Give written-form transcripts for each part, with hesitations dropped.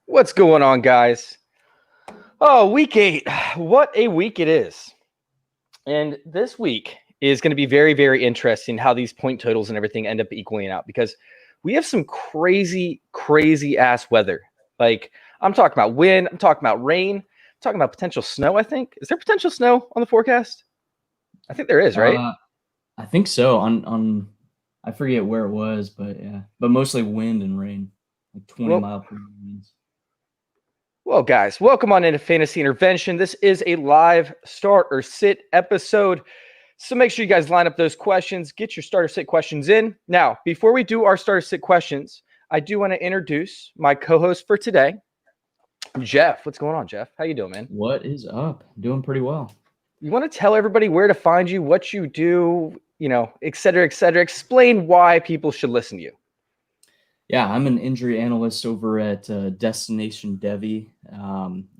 What's going on, guys? Oh, week 8. What a week it is. And this week is going to be very, very interesting how these point totals and everything end up equaling out because we have some crazy, crazy ass weather. Like, I'm talking about wind, I'm talking about rain, I'm talking about potential snow, I think. Is there potential snow on the forecast? I think there is, right? I think so. On I forget where it was, but yeah, but mostly wind and rain, like 20 Well, mile per hour winds. Well, guys, welcome on into Fantasy Intervention. This is a live start or sit episode. So make sure you guys line up those questions, get your starter sit questions in. Now, before we do our starter sit questions, I do want to introduce my co-host for today, Jeff. What's going on, Jeff? How you doing, man? What is up? Doing pretty well. You want to tell everybody where to find you, what you do, et cetera, et cetera. Explain why people should listen to you. Yeah, I'm an injury analyst over at Destination Devi.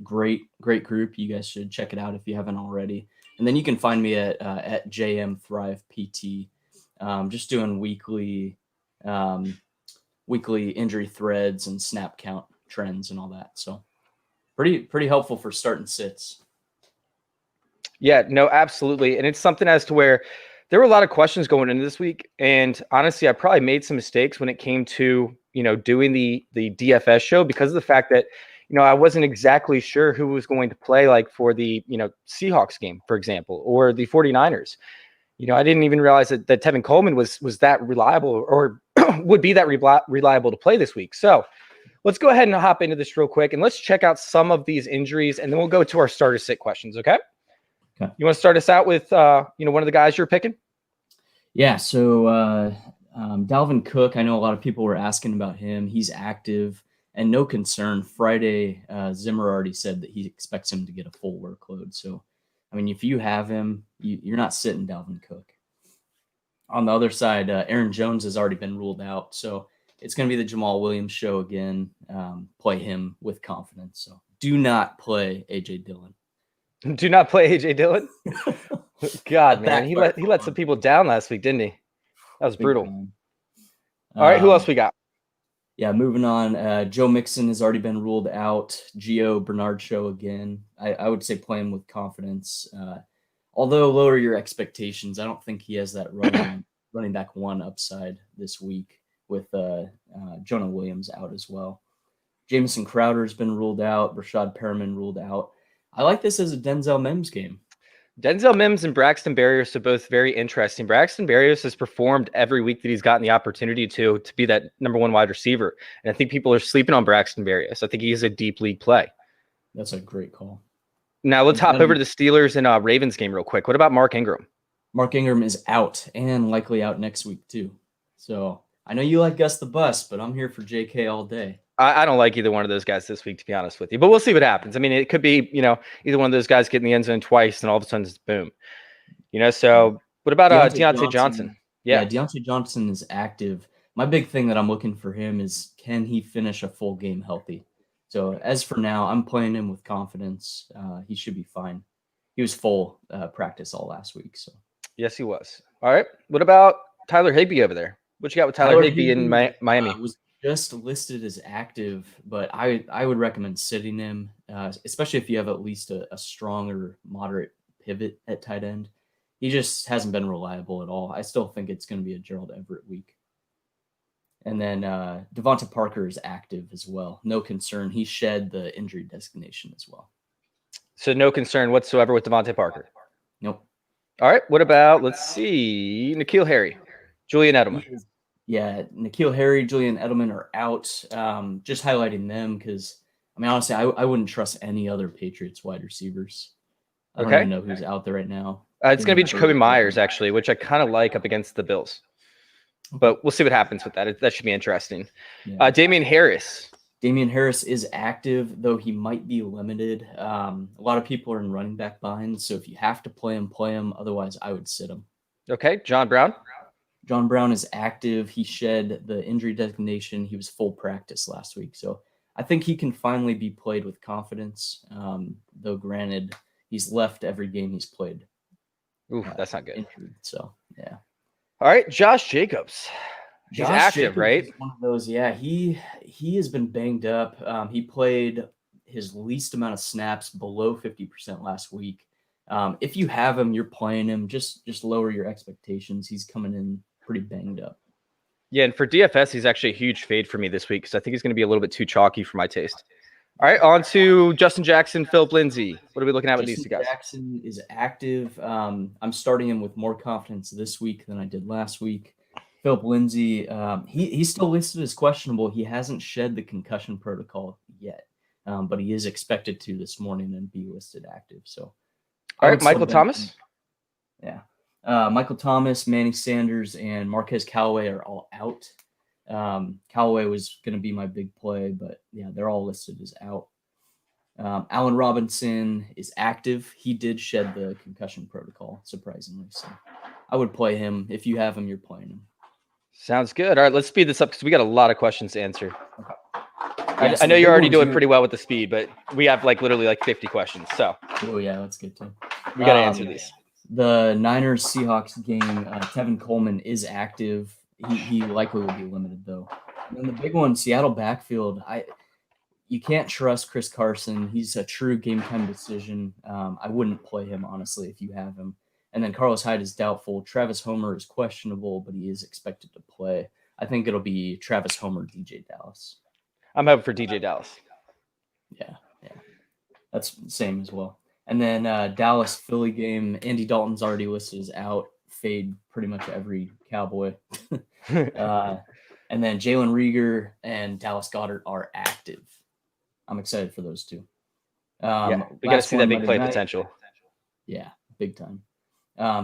Great group. You guys should check it out if you haven't already. And then you can find me at JM Thrive PT. Just doing weekly injury threads and snap count trends and all that. So pretty helpful for starting sits. Yeah, no, absolutely. And it's something as to where there were a lot of questions going into this week. And honestly, I probably made some mistakes when it came to, doing the DFS show because of the fact that, I wasn't exactly sure who was going to play like for the, Seahawks game, for example, or the 49ers. I didn't even realize that Tevin Coleman was that reliable or would be that reliable to play this week. So let's go ahead and hop into this real quick and let's check out some of these injuries and then we'll go to our starter sit questions. Okay. Okay. You want to start us out with, one of the guys you're picking? Yeah. So Dalvin Cook, I know a lot of people were asking about him. He's active and no concern. Friday, Zimmer already said that he expects him to get a full workload. So, I mean, if you have him, you're not sitting Dalvin Cook. On the other side, Aaron Jones has already been ruled out. So it's going to be the Jamal Williams show again. Play him with confidence. So do not play A.J. Dillon. Do not play AJ Dillon. God, man, he let some people down last week, didn't he? That was brutal. All right, who else we got? Yeah, moving on. Joe Mixon has already been ruled out. Gio Bernard show again. I would say play him with confidence. Although lower your expectations, I don't think he has that running back one upside this week with Jonah Williams out as well. Jamison Crowder's been ruled out. Rashad Perriman ruled out. I like this as a Denzel Mims game. Denzel Mims and Braxton Berrios are both very interesting. Braxton Berrios has performed every week that he's gotten the opportunity to be that number one wide receiver. And I think people are sleeping on Braxton Berrios. I think he's a deep league play. That's a great call. Now let's hop over to the Steelers and Ravens game real quick. What about Mark Ingram? Mark Ingram is out and likely out next week too. So I know you like Gus the Bus, but I'm here for JK all day. I don't like either one of those guys this week, to be honest with you. But we'll see what happens. I mean, it could be, either one of those guys getting the end zone twice, and all of a sudden it's boom. So what about Deontay Johnson? Yeah, Deontay Johnson is active. My big thing that I'm looking for him is, can he finish a full game healthy? So as for now, I'm playing him with confidence. He should be fine. He was full practice all last week. So yes, he was. All right. What about Tyler Higbee over there? What you got with Tyler Higbee in Miami? Was just listed as active, but I would recommend sitting him, especially if you have at least a strong or moderate pivot at tight end. He just hasn't been reliable at all. I still think it's going to be a Gerald Everett week. And then Devonta Parker is active as well. No concern. He shed the injury designation as well. So no concern whatsoever with Devonta Parker? Nope. All right. What about, let's see, N'Keal Harry, Julian Edelman? Yeah, N'Keal Harry, Julian Edelman are out. Just highlighting them because, I mean, honestly, I wouldn't trust any other Patriots wide receivers. I don't even know who's out there right now. It's going to be Jacoby Myers, actually, which I kind of like up against the Bills. But we'll see what happens with that. That should be interesting. Yeah. Damian Harris. Damian Harris is active, though he might be limited. A lot of people are in running back binds, so if you have to play him. Otherwise, I would sit him. Okay, John Brown. John Brown is active. He shed the injury designation. He was full practice last week. So I think he can finally be played with confidence, though granted, he's left every game he's played. Ooh, that's not good. Injured, so, yeah. All right, Josh Jacobs. He's Josh active, Jacobs right? is one of those. Yeah, he has been banged up. He played his least amount of snaps, below 50% last week. If you have him, you're playing him. Just lower your expectations. He's coming in pretty banged up. Yeah, and for DFS, he's actually a huge fade for me this week because I think he's going to be a little bit too chalky for my taste. All right, on to Justin Jackson, Philip Lindsay. What are we looking at with these two guys? Jackson is active. I'm starting him with more confidence this week than I did last week. Philip Lindsay, he's still listed as questionable. He hasn't shed the concussion protocol yet, but he is expected to this morning and be listed active. So, all right, Michael Thomas. Yeah, Michael Thomas, Manny Sanders, and Marquez Callaway are all out. Callaway was going to be my big play, but yeah, they're all listed as out. Allen Robinson is active. He did shed the concussion protocol, surprisingly. So I would play him. If you have him, you're playing him. Sounds good. All right, let's speed this up because we got a lot of questions to answer. Yeah, I know you're already doing pretty well with the speed, but we have literally 50 questions. So oh yeah, that's good too. We got to answer these. The Niners Seahawks game, Tevin Coleman is active. He likely will be limited though. And then the big one, Seattle backfield. You can't trust Chris Carson. He's a true game time decision. I wouldn't play him honestly if you have him. And then Carlos Hyde is doubtful. Travis Homer is questionable, but he is expected to play. I think it'll be Travis Homer, DJ Dallas. I'm hoping for DJ Dallas. Yeah. That's the same as well. And then Dallas Philly game, Andy Dalton's already listed as out. Fade pretty much every Cowboy. And then Jalen Reagor and Dallas Goedert are active. I'm excited for those two. We got to see that big play potential. Yeah, big time.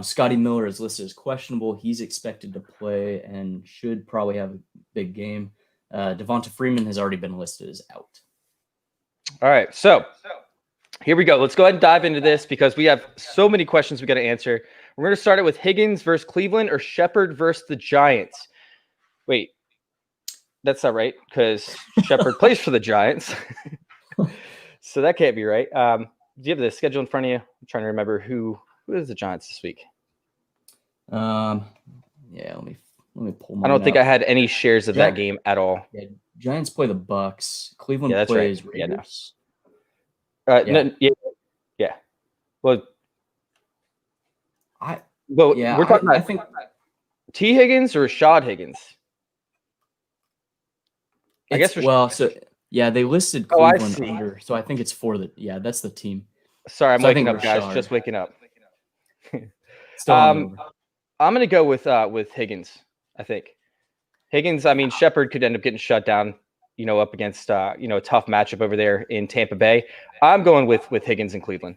Scotty Miller is listed as questionable. He's expected to play and should probably have a big game. Devonta Freeman has already been listed as out. All right, so here we go. Let's go ahead and dive into this because we have so many questions we got to answer. We're going to start it with Higgins versus Cleveland or Shepard versus the Giants. Wait, that's not right because Shepard plays for the Giants. So that can't be right. Do you have the schedule in front of you? I'm trying to remember who is the Giants this week. Yeah, let me pull mine I don't think out. I had any shares of that game at all. Yeah, Giants play the Bucks. Cleveland that's plays right. Raiders. Yeah. Well, we're talking about I think T. Higgins or Rashad Higgins. I guess they listed Cleveland under, so I think it's for that's the team. Sorry, I'm waking up, guys. Just waking up. I'm going to go with Higgins. I think Higgins. I mean, Shepard could end up getting shut down. Up against a tough matchup over there in Tampa Bay. I'm going with Higgins in Cleveland.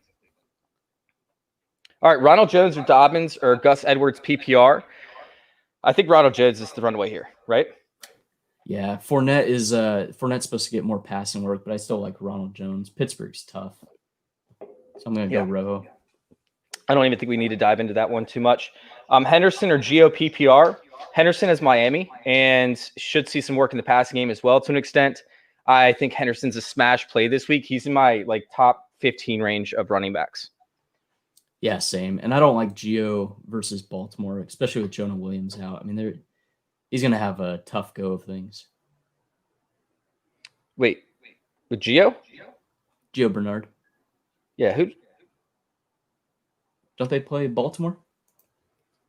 All right, Ronald Jones or Dobbins or Gus Edwards PPR. I think Ronald Jones is the runaway here, right? Yeah, Fournette's supposed to get more passing work, but I still like Ronald Jones. Pittsburgh's tough, so I'm going to go Rojo. I don't even think we need to dive into that one too much. Henderson or Gio PPR. Henderson is Miami and should see some work in the passing game as well to an extent. I think Henderson's a smash play this week. He's in my top 15 range of running backs. Yeah, same. And I don't like Gio versus Baltimore, especially with Jonah Williams out. I mean, he's going to have a tough go of things. Wait, with Gio? Gio Bernard. Yeah, who? Don't they play Baltimore?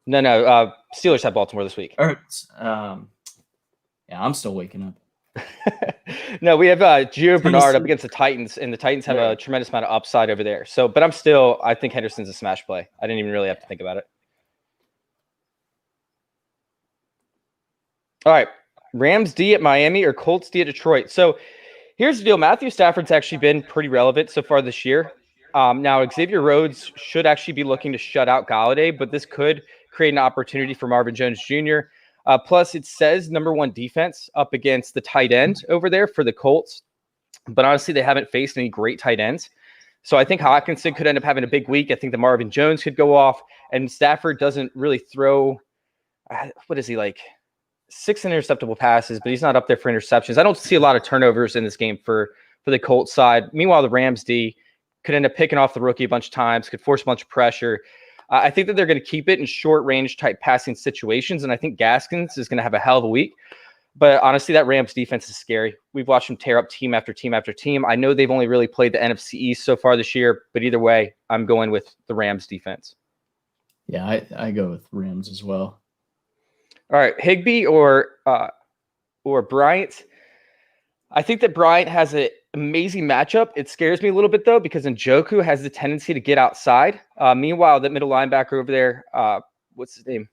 No. Steelers have Baltimore this week. Yeah, I'm still waking up. No, we have Gio Bernard up against the Titans, and the Titans have a tremendous amount of upside over there. So, but I think Henderson's a smash play. I didn't even really have to think about it. All right, Rams D at Miami or Colts D at Detroit. So here's the deal. Matthew Stafford's actually been pretty relevant so far this year. Now, Xavier Rhodes should actually be looking to shut out Galladay, but this could create an opportunity for Marvin Jones Jr. Plus, it says number one defense up against the tight end over there for the Colts. But honestly, they haven't faced any great tight ends. So I think Hawkinson could end up having a big week. I think the Marvin Jones could go off. And Stafford doesn't really throw, 6 interceptable passes, but he's not up there for interceptions. I don't see a lot of turnovers in this game for the Colts side. Meanwhile, the Rams D could end up picking off the rookie a bunch of times, could force a bunch of pressure. I think that they're going to keep it in short range type passing situations. And I think Gaskins is going to have a hell of a week. But honestly, that Rams defense is scary. We've watched them tear up team after team after team. I know they've only really played the NFC East so far this year, but either way, I'm going with the Rams defense. Yeah, I go with Rams as well. All right, Higbee or Bryant. I think that Bryant has an amazing matchup. It scares me a little bit, though, because Njoku has the tendency to get outside. Meanwhile, that middle linebacker over there, what's his name?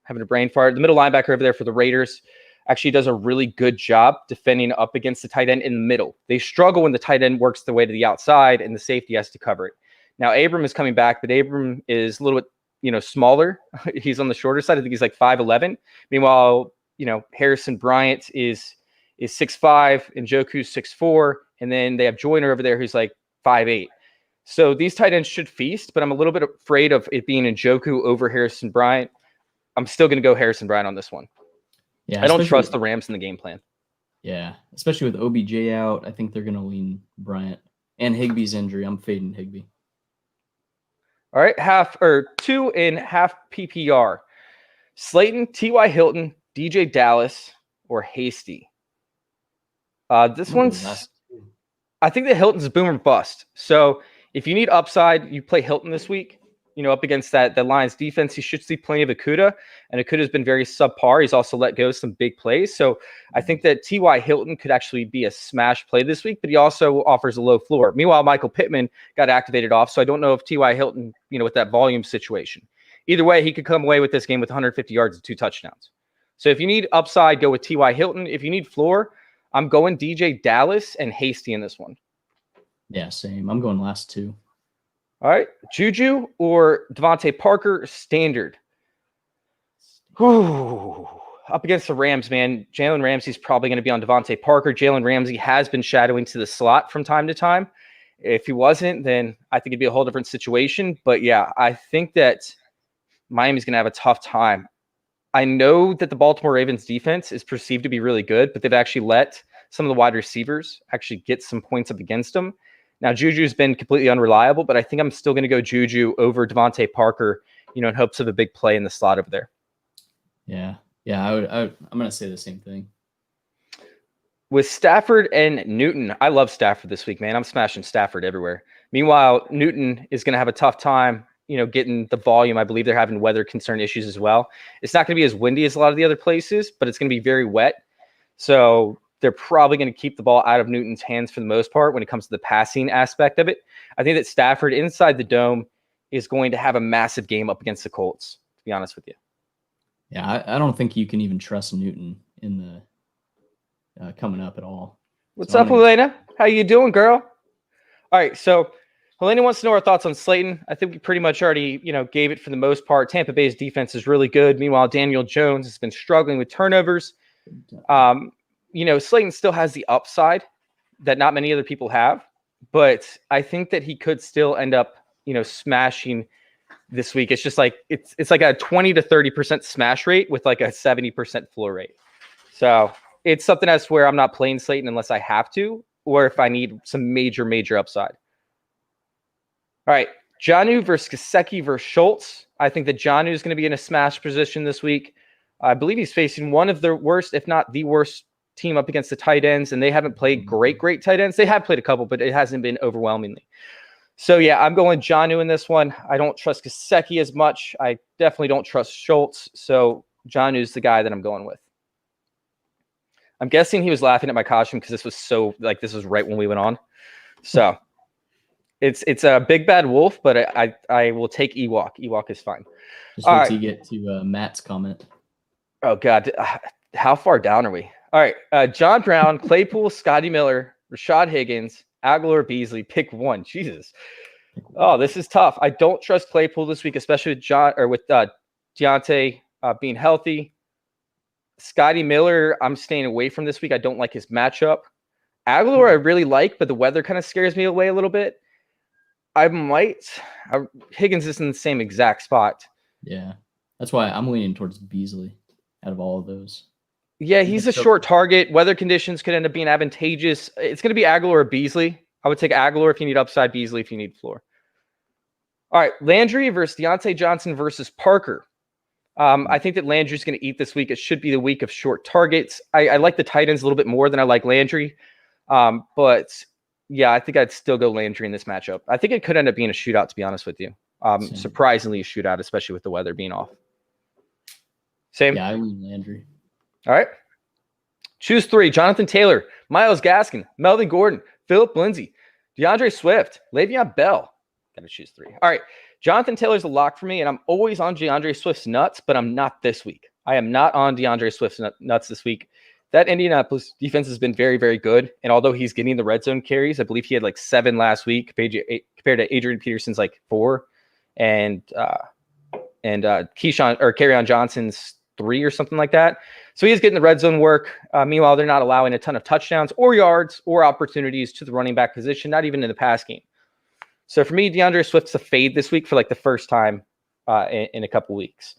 Having a brain fart. The middle linebacker over there for the Raiders actually does a really good job defending up against the tight end in the middle. They struggle when the tight end works the way to the outside and the safety has to cover it. Now, Abram is coming back, but Abram is a little bit, smaller. He's on the shorter side. I think he's like 5'11". Meanwhile, Harrison Bryant is 6'5", Njoku's 6'4", and then they have Joyner over there who's like 5'8". So these tight ends should feast, but I'm a little bit afraid of it being Njoku over Harrison Bryant. I'm still going to go Harrison Bryant on this one. Yeah, I don't trust the Rams in the game plan. Yeah, especially with OBJ out, I think they're going to lean Bryant. And Higbee's injury, I'm fading Higbee. All right, 2.5 PPR. Slayton, T.Y. Hilton, DJ Dallas, or Hasty. This one's, I think that Hilton's boom or bust. So if you need upside, you play Hilton this week. Up against the Lions defense, he should see plenty of Okudah, and Okudah's been very subpar. He's also let go some big plays. So I think that T.Y. Hilton could actually be a smash play this week, but he also offers a low floor. Meanwhile, Michael Pittman got activated off, so I don't know if T.Y. Hilton, with that volume situation. Either way, he could come away with this game with 150 yards and 2 touchdowns. So if you need upside, go with T.Y. Hilton. If you need floor, I'm going DJ Dallas and Hasty in this one. Yeah, same. I'm going last 2. All right. Juju or Devontae Parker, standard. Whew. Up against the Rams, man. Jalen Ramsey's probably going to be on Devontae Parker. Jalen Ramsey has been shadowing to the slot from time to time. If he wasn't, then I think it'd be a whole different situation. But yeah, I think that Miami's going to have a tough time. I know that the Baltimore Ravens defense is perceived to be really good, but they've actually let some of the wide receivers actually get some points up against them. Now, Juju's been completely unreliable, but I think I'm still going to go Juju over Devontae Parker, in hopes of a big play in the slot over there. Yeah. I'm going to say the same thing. With Stafford and Newton, I love Stafford this week, man. I'm smashing Stafford everywhere. Meanwhile, Newton is going to have a tough time, getting the volume. I believe they're having weather concern issues as well. It's not going to be as windy as a lot of the other places, but it's going to be very wet. So they're probably going to keep the ball out of Newton's hands for the most part when it comes to the passing aspect of it. I think that Stafford inside the dome is going to have a massive game up against the Colts, to be honest with you. Yeah, I don't think you can even trust Newton in the coming up at all. What's up, Helena? How you doing, girl? All right, so Helena wants to know our thoughts on Slayton. I think we pretty much already, gave it for the most part. Tampa Bay's defense is really good. Meanwhile, Daniel Jones has been struggling with turnovers. Slayton still has the upside that not many other people have, but I think that he could still end up, smashing this week. It's just like it's like a 20 to 30% smash rate with like a 70% floor rate. So it's something as where I'm not playing Slayton unless I have to, or if I need some major upside. All right, Jonnu versus Gesicki versus Schultz. I think that Jonnu is going to be in a smash position this week. I believe he's facing one of the worst, if not the worst, team up against the tight ends, and they haven't played great tight ends. They have played a couple, but it hasn't been overwhelmingly. So yeah, I'm going Jonnu in this one. I don't trust Gesicki as much. I definitely don't trust Schultz. So Jonnu's the guy that I'm going with. I'm guessing he was laughing at my costume because this was right when we went on. So it's a big bad wolf, but I will take Ewok. Ewok is fine. Just wait till you get to Matt's comment. Oh God, how far down are we? All right, John Brown, Claypool, Scotty Miller, Rashad Higgins, Aguilar, Beasley. Pick one. Jesus. Oh, this is tough. I don't trust Claypool this week, especially with Deontay being healthy. Scotty Miller, I'm staying away from this week. I don't like his matchup. Aguilar, I really like, but the weather kind of scares me away a little bit. Higgins is in the same exact spot. Yeah, that's why I'm leaning towards Beasley out of all of those. Yeah, he's a short target. Weather conditions could end up being advantageous. It's going to be Aguilar or Beasley. I would take Aguilar if you need upside, Beasley if you need floor. All right, Landry versus Deontay Johnson versus Parker. I think that Landry's going to eat this week. It should be the week of short targets. I like the tight ends a little bit more than I like Landry. But yeah, I think I'd still go Landry in this matchup. I think it could end up being a shootout, to be honest with you. Surprisingly a shootout, especially with the weather being off. Same? Yeah, I lean Landry. All right. Choose 3. Jonathan Taylor, Myles Gaskin, Melvin Gordon, Philip Lindsay, DeAndre Swift, Le'Veon Bell. Got to choose 3. All right. Jonathan Taylor's a lock for me, and I'm always on DeAndre Swift's nuts, but I'm not this week. I am not on DeAndre Swift's nuts this week. That Indianapolis defense has been very, very good. And although he's getting the red zone carries, I believe he had like 7 last week compared to Adrian Peterson's like 4, and Keyshawn or Kerryon Johnson's 3 or something like that. So he's getting the red zone work. Meanwhile, they're not allowing a ton of touchdowns or yards or opportunities to the running back position, not even in the pass game. So for me, DeAndre Swift's a fade this week for like the first time in a couple weeks.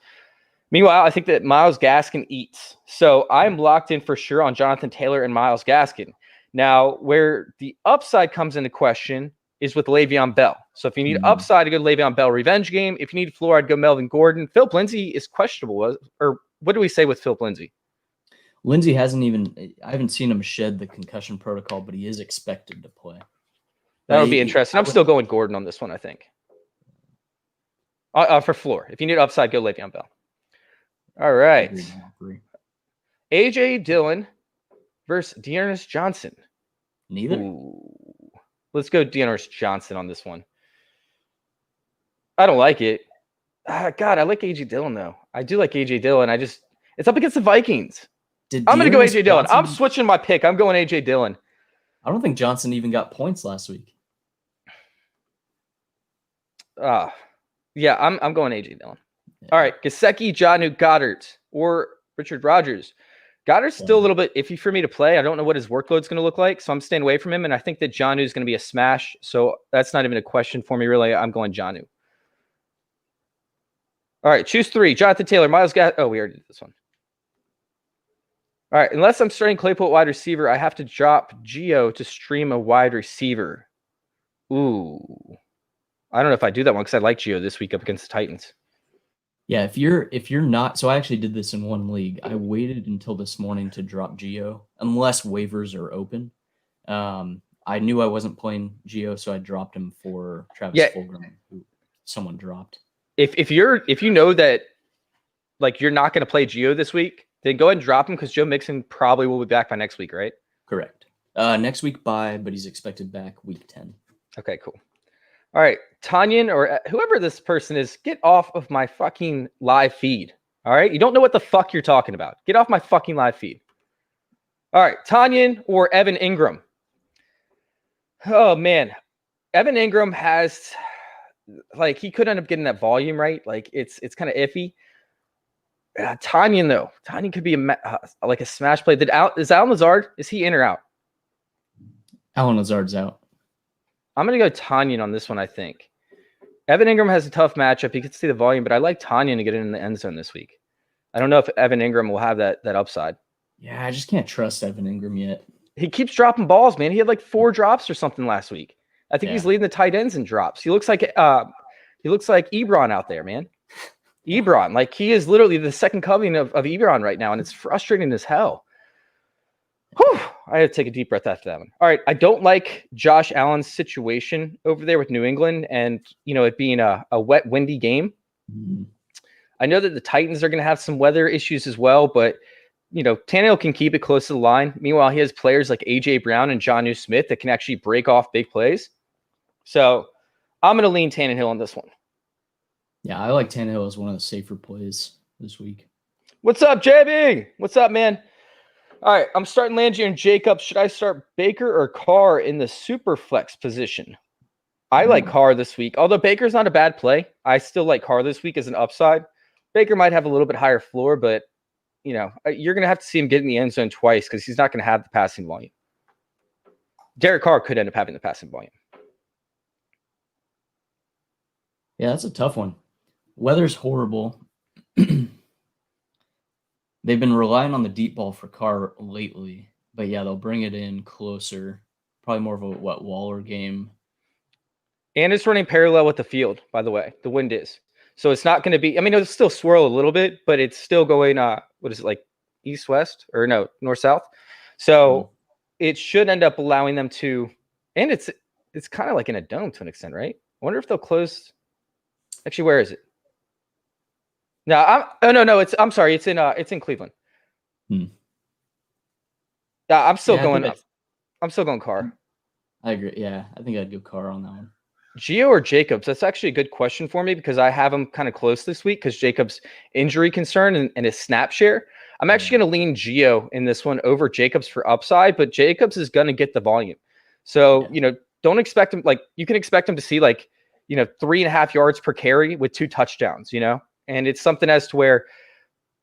Meanwhile, I think that Myles Gaskin eats. So I'm locked in for sure on Jonathan Taylor and Myles Gaskin. Now, where the upside comes into question is with Le'Veon Bell. So if you need upside, to go Le'Veon Bell revenge game. If you need floor, I'd go Melvin Gordon. Philip Lindsay is questionable. Or what do we say with Philip Lindsay? Lindsay I haven't seen him shed the concussion protocol, but he is expected to play. That would be interesting. I'm still going Gordon on this one, I think. For floor. If you need upside, go Le'Veon Bell. All right. A.J. Dillon versus Dearness Johnson. Neither? Ooh. Let's go Dearness Johnson on this one. I don't like it. God, I like A.J. Dillon, though. I do like A.J. Dillon. It's up against the Vikings. I'm going to go A.J. Dillon. I'm switching my pick. I'm going A.J. Dillon. I don't think Johnson even got points last week. Yeah, I'm going A.J. Dillon. Yeah. All right, Gesicki, Jonnu, Goddard, or Richard Rodgers. Goddard's still a little bit iffy for me to play. I don't know what his workload's going to look like, so I'm staying away from him, and I think that Jonnu is going to be a smash, so that's not even a question for me, really. I'm going Jonnu. All right, choose 3. Jonathan Taylor, Myles Gaskin. Oh, we already did this one. All right, unless I'm starting Claypool at wide receiver, I have to drop Gio to stream a wide receiver. Ooh. I don't know if I do that one because I like Gio this week up against the Titans. Yeah, if you're not, so I actually did this in one league. I waited until this morning to drop Gio, unless waivers are open. I knew I wasn't playing Gio, so I dropped him for Travis Fulgham, who someone dropped. If you know that like you're not going to play Gio this week, then go ahead and drop him because Joe Mixon probably will be back by next week, right? Correct. Next week bye, but he's expected back week 10. Okay, cool. All right, Tanyan or whoever this person is, get off of my fucking live feed. All right, you don't know what the fuck you're talking about. Get off my fucking live feed. All right, Tanyan or Evan Ingram. Oh man, Evan Ingram has like he could end up getting that volume right. Like it's kind of iffy. Tanyan though, Tanyan could be like a smash play. Is Allen Lazard? Is he in or out? Allen Lazard's out. I'm going to go Tanyan on this one, I think. Evan Ingram has a tough matchup. He could see the volume, but I like Tanyan to get in the end zone this week. I don't know if Evan Ingram will have that upside. Yeah, I just can't trust Evan Ingram yet. He keeps dropping balls, man. He had like 4 drops or something last week. I think he's leading the tight ends in drops. He looks like Ebron out there, man. Ebron. Like he is literally the second coming of Ebron right now, and it's frustrating as hell. Whew, I had to take a deep breath after that one. All right, I don't like Josh Allen's situation over there with New England and, it being a wet, windy game. Mm-hmm. I know that the Titans are going to have some weather issues as well, but, Tannehill can keep it close to the line. Meanwhile, he has players like A.J. Brown and Jonnu Smith that can actually break off big plays. So I'm going to lean Tannehill on this one. Yeah, I like Tannehill as one of the safer plays this week. What's up, JB? What's up, man? All right, I'm starting Landry and Jacobs. Should I start Baker or Carr in the super flex position? I like Carr this week. Although Baker's not a bad play, I still like Carr this week as an upside. Baker might have a little bit higher floor, but, you're going to have to see him get in the end zone twice because he's not going to have the passing volume. Derek Carr could end up having the passing volume. Yeah, that's a tough one. Weather's horrible. They've been relying on the deep ball for Carr lately, but yeah, they'll bring it in closer. Probably more of a Waller game. And it's running parallel with the field, by the way. The wind is. So it's not going to be, I mean, it'll still swirl a little bit, but it's still going, what is it, like east-west? Or no, north-south? So it should end up allowing them to, and it's kind of like in a dome to an extent, right? I wonder if they'll close. Actually, where is it? No, I'm sorry, it's in Cleveland. I'm still going up. I'm still going Carr. I agree. Yeah, I think I'd go Carr on that one. Gio or Jacobs? That's actually a good question for me because I have him kind of close this week because Jacobs' injury concern and his snap share. I'm actually going to lean Gio in this one over Jacobs for upside, but Jacobs is going to get the volume. So, don't expect him, you can expect him to see 3.5 yards per carry with 2 touchdowns, and it's something as to where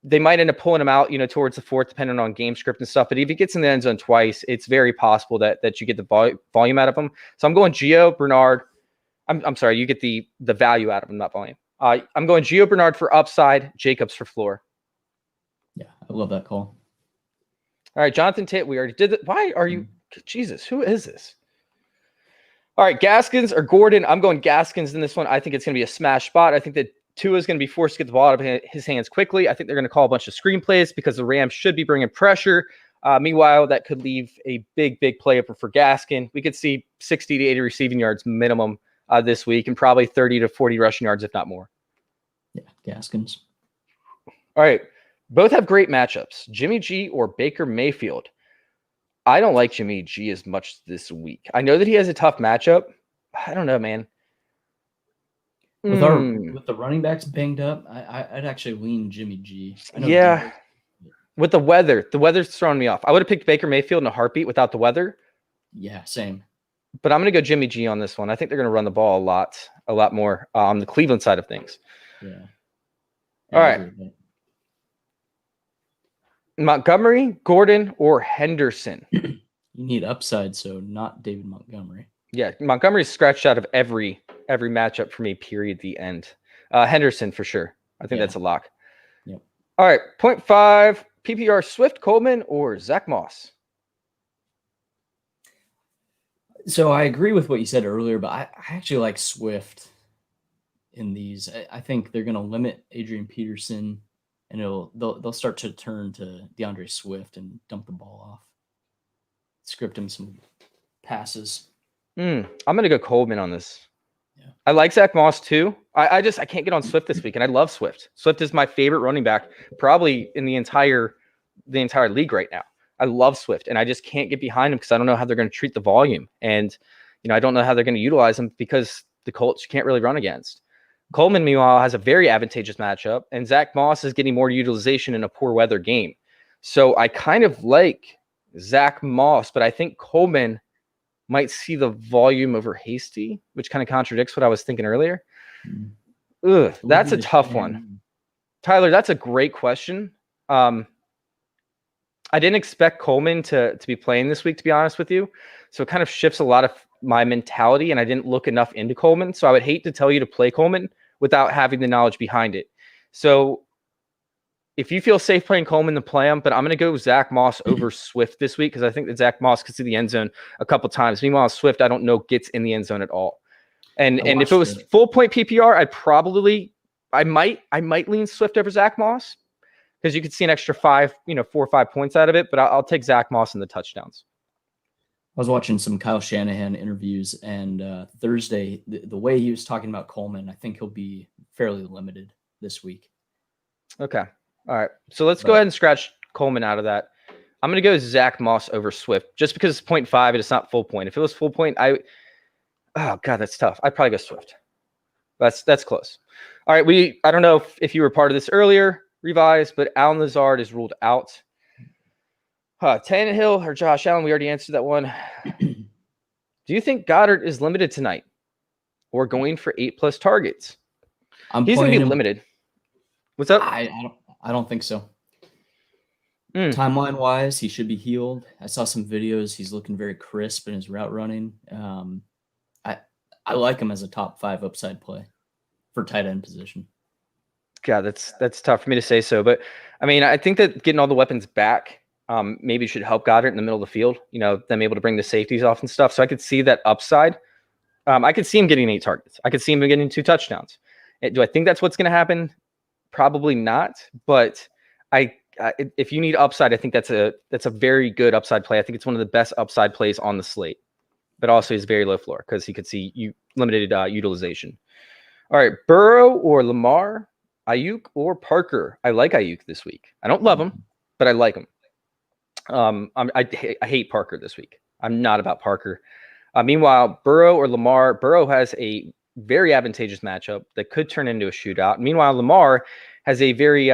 they might end up pulling him out, towards the fourth, depending on game script and stuff. But if he gets in the end zone twice, it's very possible that you get the volume out of him. So I'm going Gio, Bernard. I'm sorry, you get the value out of him, not volume. I'm going Gio Bernard for upside, Jacobs for floor. Yeah, I love that call. All right, Jonathan Tate, we already did that. Why are you Jesus, who is this? All right, Gaskins or Gordon. I'm going Gaskins in this one. I think it's going to be a smash spot. I think that Tua is going to be forced to get the ball out of his hands quickly. I think they're going to call a bunch of screenplays because the Rams should be bringing pressure. Meanwhile, that could leave a big play up for Gaskin. We could see 60 to 80 receiving yards minimum this week and probably 30 to 40 rushing yards, if not more. Yeah, Gaskins. All right. Both have great matchups. Jimmy G or Baker Mayfield. I don't like Jimmy G as much this week. I know that he has a tough matchup. I don't know, man. With the running backs banged up, I'd actually lean Jimmy G. Yeah. With the weather's throwing me off. I would have picked Baker Mayfield in a heartbeat without the weather. Yeah, same. But I'm going to go Jimmy G on this one. I think they're going to run the ball a lot more on the Cleveland side of things. Yeah. All right. Montgomery, Gordon, or Henderson? You need upside, so not David Montgomery. Yeah, Montgomery's scratched out of every matchup for me, period, the end. Henderson for sure. I think that's a lock. Yep. All right, 0.5 PPR, Swift, Coleman, or Zach Moss? So I agree with what you said earlier, but I actually like Swift in these. I think they're going to limit Adrian Peterson, and they'll start to turn to DeAndre Swift and dump the ball off. Script him some passes. I'm going to go Coleman on this. Yeah. I like Zach Moss too. I can't get on Swift this week, and I love Swift. Swift is my favorite running back probably in the entire league right now. I love Swift, and I just can't get behind him because I don't know how they're going to treat the volume. And, I don't know how they're going to utilize him because the Colts can't really run against. Coleman, meanwhile, has a very advantageous matchup, and Zach Moss is getting more utilization in a poor weather game. So I kind of like Zach Moss, but I think Coleman might see the volume over Hasty, which kind of contradicts what I was thinking earlier. That's a tough one. Tyler, that's a great question. I didn't expect Coleman to be playing this week, to be honest with you. So it kind of shifts a lot of my mentality, and I didn't look enough into Coleman. So I would hate to tell you to play Coleman without having the knowledge behind it. So if you feel safe playing Coleman, then play him. But I'm going to go Zach Moss over Swift this week because I think that Zach Moss could see the end zone a couple times. Meanwhile, Swift, I don't know, gets in the end zone at all. And if it was full point PPR, I might lean Swift over Zach Moss because you could see an extra 4 or 5 points out of it. But I'll take Zach Moss in the touchdowns. I was watching some Kyle Shanahan interviews, and Thursday, the way he was talking about Coleman, I think he'll be fairly limited this week. Okay. All right. So let's go ahead and scratch Coleman out of that. I'm going to go Zach Moss over Swift just because it's 0.5 and it's not full point. If it was full point, oh God, that's tough. I'd probably go Swift. That's close. All right. I don't know if you were part of this earlier, revised, but Allen Lazard is ruled out. Tannehill or Josh Allen, we already answered that one. Do you think Goddard is limited tonight or going for 8+ targets? He's going to be limited. What's up? I don't think so. Timeline wise, he should be healed. I saw some videos. He's looking very crisp in his route running. I like him as a top 5 upside play for tight end position. God, that's tough for me to say so, but I mean, I think that getting all the weapons back maybe should help Goddard in the middle of the field. Them able to bring the safeties off and stuff. So I could see that upside. I could see him getting 8 targets. I could see him getting 2 touchdowns. Do I think that's what's going to happen? Probably not. But if you need upside, I think that's a very good upside play. I think it's one of the best upside plays on the slate, but also is very low floor because he could see limited utilization. All right, Burrow or Lamar, Ayuk or Parker. I like Ayuk this week. I don't love him, but I like him. I hate Parker this week. I'm not about Parker. Meanwhile, Burrow or Lamar, Burrow has a very advantageous matchup that could turn into a shootout. Meanwhile, Lamar has a very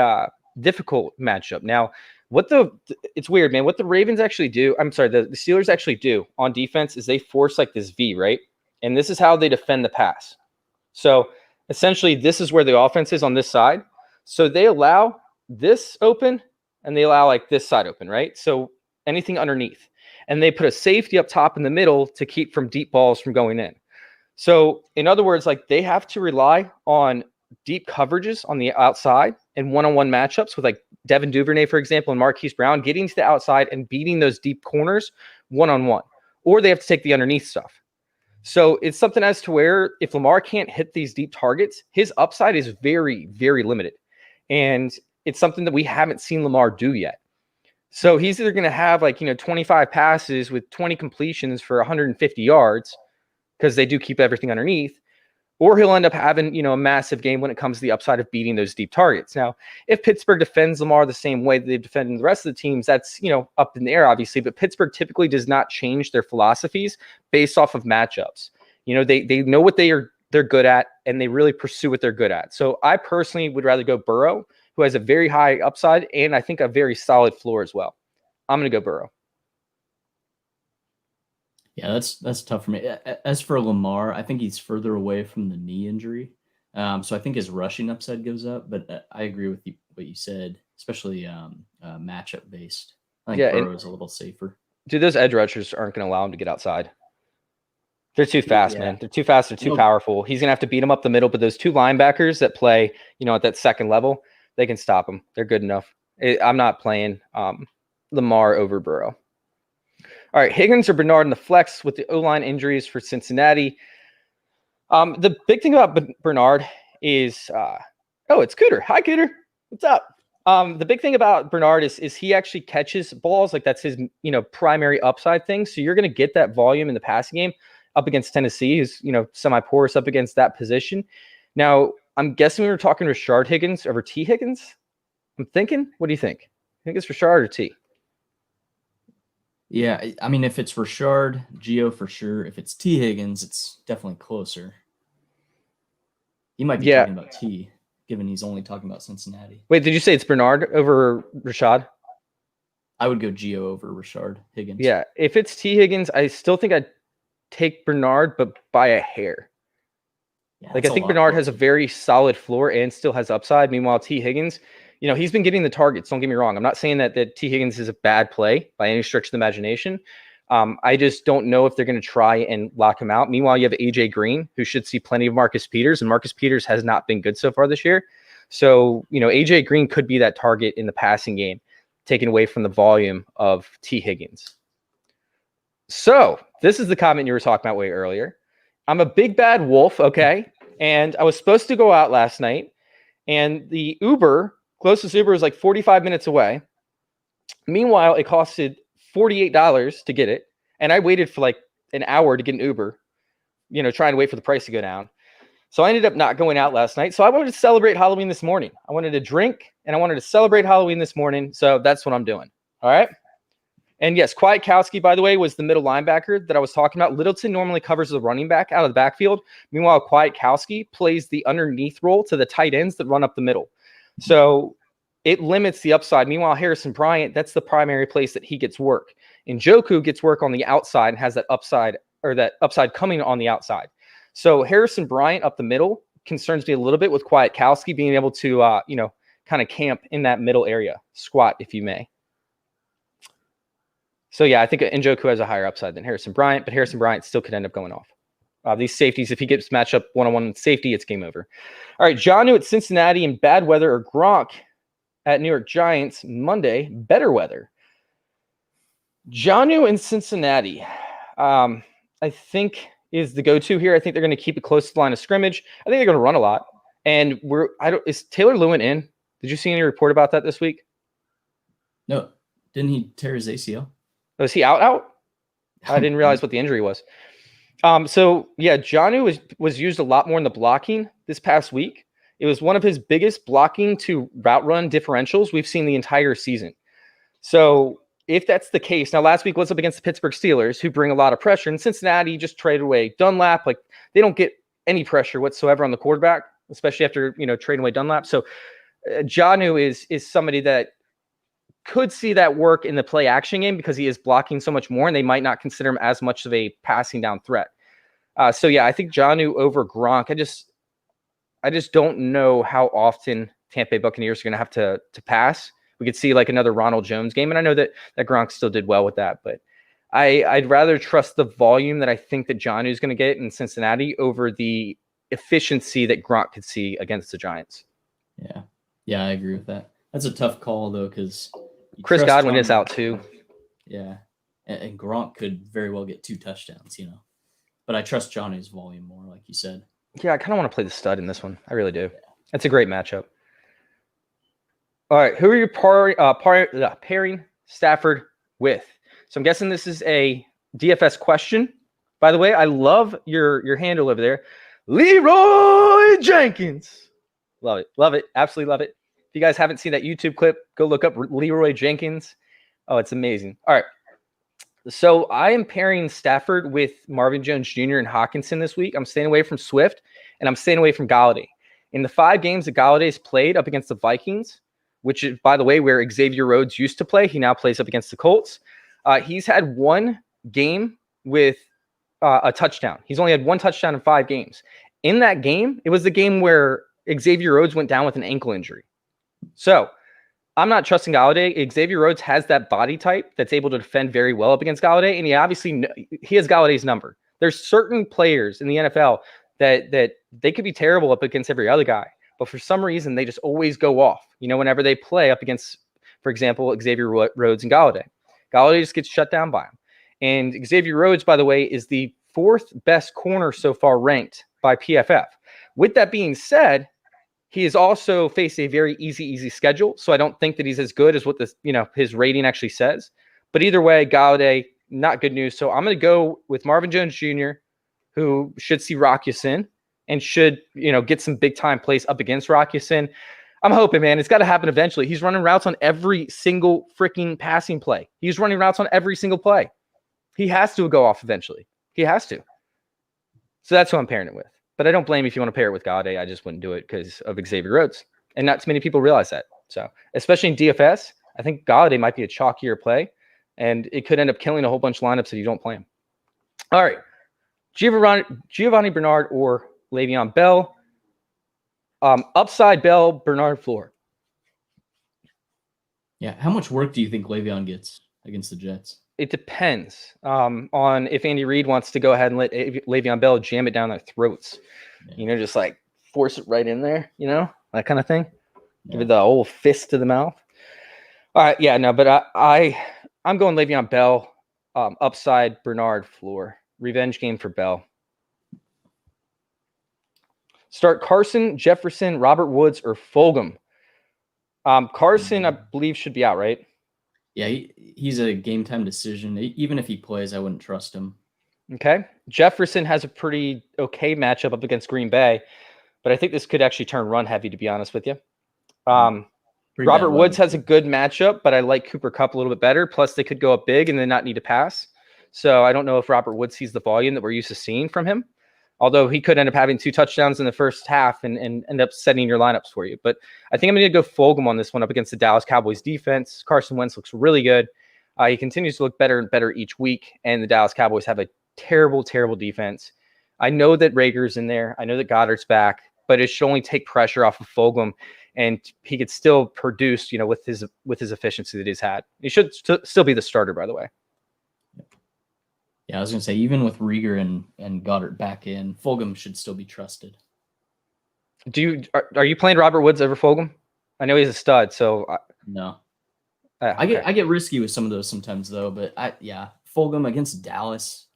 difficult matchup. Now, it's weird, man. What the Ravens actually do, I'm sorry, the Steelers actually do on defense is they force like this V, right? And this is how they defend the pass. So essentially, this is where the offense is on this side. So they allow this open and they allow like this side open, right? So anything underneath. And they put a safety up top in the middle to keep from deep balls from going in. So in other words, like they have to rely on deep coverages on the outside and one-on-one matchups with like Devin Duvernay, for example, and Marquise Brown getting to the outside and beating those deep corners one-on-one, or they have to take the underneath stuff. So it's something as to where if Lamar can't hit these deep targets, his upside is very, very limited. And it's something that we haven't seen Lamar do yet. So he's either going to have 25 passes with 20 completions for 150 yards because they do keep everything underneath, or he'll end up having, a massive game when it comes to the upside of beating those deep targets. Now, if Pittsburgh defends Lamar the same way that they've defended the rest of the teams, that's, up in the air, obviously. But Pittsburgh typically does not change their philosophies based off of matchups. They know what they're good at, and they really pursue what they're good at. So I personally would rather go Burrow, who has a very high upside and I think a very solid floor as well. I'm going to go Burrow. Yeah, that's tough for me. As for Lamar, I think he's further away from the knee injury. So I think his rushing upside goes up, but I agree with what you said, especially matchup based. I think Burrow is a little safer. Dude, those edge rushers aren't going to allow him to get outside. They're too fast, man. They're too fast. They're too powerful. He's going to have to beat them up the middle, but those 2 linebackers that play, at that second level, they can stop him. They're good enough. I'm not playing Lamar over Burrow. All right, Higgins or Bernard in the flex with the O-line injuries for Cincinnati. The big thing about Bernard is, it's Cooter. Hi, Cooter. What's up? The big thing about Bernard is he actually catches balls. Like that's his, primary upside thing. So you're going to get that volume in the passing game up against Tennessee, who's, semi-porous up against that position. Now, I'm guessing we were talking Rashard Higgins over T. Higgins. I'm thinking, what do you think? I think it's Rashard or T. Yeah, I mean, if it's Rashard, Gio for sure. If it's T. Higgins, it's definitely closer. He might be talking about T, given he's only talking about Cincinnati. Wait, did you say it's Bernard over Rashad? I would go Gio over Rashard Higgins. Yeah, if it's T. Higgins, I still think I'd take Bernard, but by a hair. Yeah, I think Bernard has a very solid floor and still has upside. Meanwhile, T. Higgins, he's been getting the targets. Don't get me wrong. I'm not saying that T. Higgins is a bad play by any stretch of the imagination. I just don't know if they're going to try and lock him out. Meanwhile, you have AJ Green, who should see plenty of Marcus Peters, and Marcus Peters has not been good so far this year. So, AJ Green could be that target in the passing game, taken away from the volume of T. Higgins. So this is the comment you were talking about way earlier. I'm a big bad wolf, okay? And I was supposed to go out last night, and the closest Uber was like 45 minutes away. Meanwhile, it costed $48 to get it, and I waited for like an hour to get an Uber, trying to wait for the price to go down. So I ended up not going out last night. So I wanted to celebrate Halloween this morning. I wanted to drink, and I wanted to celebrate Halloween this morning. So that's what I'm doing. All right? And yes, Kwiatkowski, by the way, was the middle linebacker that I was talking about. Littleton normally covers the running back out of the backfield. Meanwhile, Kwiatkowski plays the underneath role to the tight ends that run up the middle. So it limits the upside. Meanwhile, Harrison Bryant, that's the primary place that he gets work. And Njoku gets work on the outside and has that upside coming on the outside. So Harrison Bryant up the middle concerns me a little bit with Kwiatkowski being able to, kind of camp in that middle area, squat, if you may. So, yeah, I think Njoku has a higher upside than Harrison Bryant, but Harrison Bryant still could end up going off. These safeties, if he gets matched up one-on-one with safety, it's game over. All right, Jonnu at Cincinnati in bad weather, or Gronk at New York Giants Monday, better weather. Jonnu in Cincinnati. I think is the go-to here. I think they're going to keep it close to the line of scrimmage. I think they're going to run a lot. And is Taylor Lewin in? Did you see any report about that this week? No, didn't he tear his ACL? Was he out? I didn't realize what the injury was. So yeah, Jonnu was used a lot more in the blocking this past week. It was one of his biggest blocking to route run differentials we've seen the entire season. So if that's the case, now last week was up against the Pittsburgh Steelers, who bring a lot of pressure, and Cincinnati just traded away Dunlap. Like, they don't get any pressure whatsoever on the quarterback, especially after trading away Dunlap. So Jonnu is somebody that could see that work in the play action game because he is blocking so much more, and they might not consider him as much of a passing down threat. So yeah, I think Jonnu over Gronk. I just don't know how often Tampa Bay Buccaneers are going to have to pass. We could see like another Ronald Jones game, and I know that Gronk still did well with that, but I'd rather trust the volume that I think that Jonnu is going to get in Cincinnati over the efficiency that Gronk could see against the Giants. Yeah, I agree with that. That's a tough call though, because Chris Godwin is out too. Yeah, and Gronk could very well get 2 touchdowns, But I trust Jonnu's volume more, like you said. Yeah, I kind of want to play the stud in this one. I really do. That's a great matchup. All right, who are you pairing Stafford with? So I'm guessing this is a DFS question. By the way, I love your handle over there, Leroy Jenkins. Love it, absolutely love it. If you guys haven't seen that YouTube clip, go look up Leroy Jenkins. Oh, it's amazing. All right. So I am pairing Stafford with Marvin Jones Jr. and Hawkinson this week. I'm staying away from Swift, and I'm staying away from Golladay. In the 5 games that Galladay's played up against the Vikings, which is, by the way, where Xavier Rhodes used to play, he now plays up against the Colts. He's had 1 game with a touchdown. He's only had 1 touchdown in 5 games. In that game, it was the game where Xavier Rhodes went down with an ankle injury. So I'm not trusting Golladay. Xavier Rhodes has that body type that's able to defend very well up against Golladay, and he has Galladay's number. There's certain players in the NFL that they could be terrible up against every other guy, but for some reason they just always go off. Whenever they play up against, for example, Xavier Rhodes and Golladay just gets shut down by him. And Xavier Rhodes, by the way, is the 4th best corner so far ranked by PFF. With that being said, he has also faced a very easy schedule, so I don't think that he's as good as what this, his rating actually says. But either way, Golladay, not good news. So I'm going to go with Marvin Jones Jr., who should see Rock Ya-Sin and should, get some big time plays up against Rock Ya-Sin. I'm hoping, man, it's got to happen eventually. He's running routes on every single freaking passing play. He's running routes on every single play. He has to go off eventually. He has to. So that's who I'm pairing it with. But I don't blame you if you want to pair it with Golladay. I just wouldn't do it because of Xavier Rhodes. And not too many people realize that. So, especially in DFS, I think Golladay might be a chalkier play. And it could end up killing a whole bunch of lineups if you don't play him. All right. Giovanni Bernard or Le'Veon Bell. Upside Bell, Bernard floor. Yeah. How much work do you think Le'Veon gets against the Jets? It depends on if Andy Reid wants to go ahead and let Le'Veon Bell jam it down their throats. Yeah. Just like force it right in there, that kind of thing. Yeah. Give it the old fist to the mouth. All right, yeah, no, but I'm going Le'Veon Bell, upside Bernard floor. Revenge game for Bell. Start Carson, Jefferson, Robert Woods, or Fulgham. Carson, I believe, should be out, right? Yeah, he's a game time decision. Even if he plays, I wouldn't trust him. Okay. Jefferson has a pretty okay matchup up against Green Bay, but I think this could actually turn run heavy, to be honest with you. Robert Woods has a good matchup, but I like Cooper Kupp a little bit better. Plus, they could go up big and then not need to pass. So I don't know if Robert Woods sees the volume that we're used to seeing from him. Although he could end up having 2 touchdowns in the first half and end up setting your lineups for you. But I think I'm going to go Fulgham on this one up against the Dallas Cowboys defense. Carson Wentz looks really good. He continues to look better and better each week. And the Dallas Cowboys have a terrible, terrible defense. I know that Rager's in there. I know that Goddard's back. But it should only take pressure off of Fulgham. And he could still produce, with his efficiency that he's had. He should still be the starter, by the way. Yeah, I was going to say, even with Rieger and Goddard back in, Fulgham should still be trusted. Are you playing Robert Woods over Fulgham? I know he's a stud, so no. Okay. I get risky with some of those sometimes though, but Fulgham against Dallas,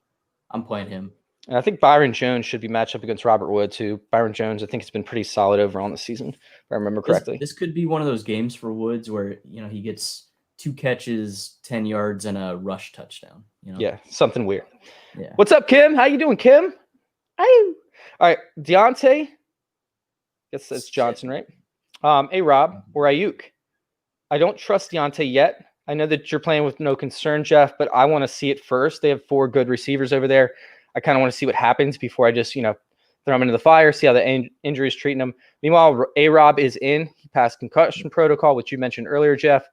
I'm playing him. And I think Byron Jones should be matched up against Robert Wood too. Byron Jones, I think, has been pretty solid overall in the season, if I remember correctly. This could be one of those games for Woods where he gets 2 catches, 10 yards, and a rush touchdown. Yeah, something weird. Yeah. What's up, Kim? How you doing, Kim? All right, Deontay. Guess that's Johnson, right? Rob or Ayuk. I don't trust Deontay yet. I know that you're playing with no concern, Jeff, but I want to see it first. They have 4 good receivers over there. I kind of want to see what happens before I just, throw him into the fire, see how the injury is treating him. Meanwhile, Rob is in. He passed concussion protocol, which you mentioned earlier, Jeff.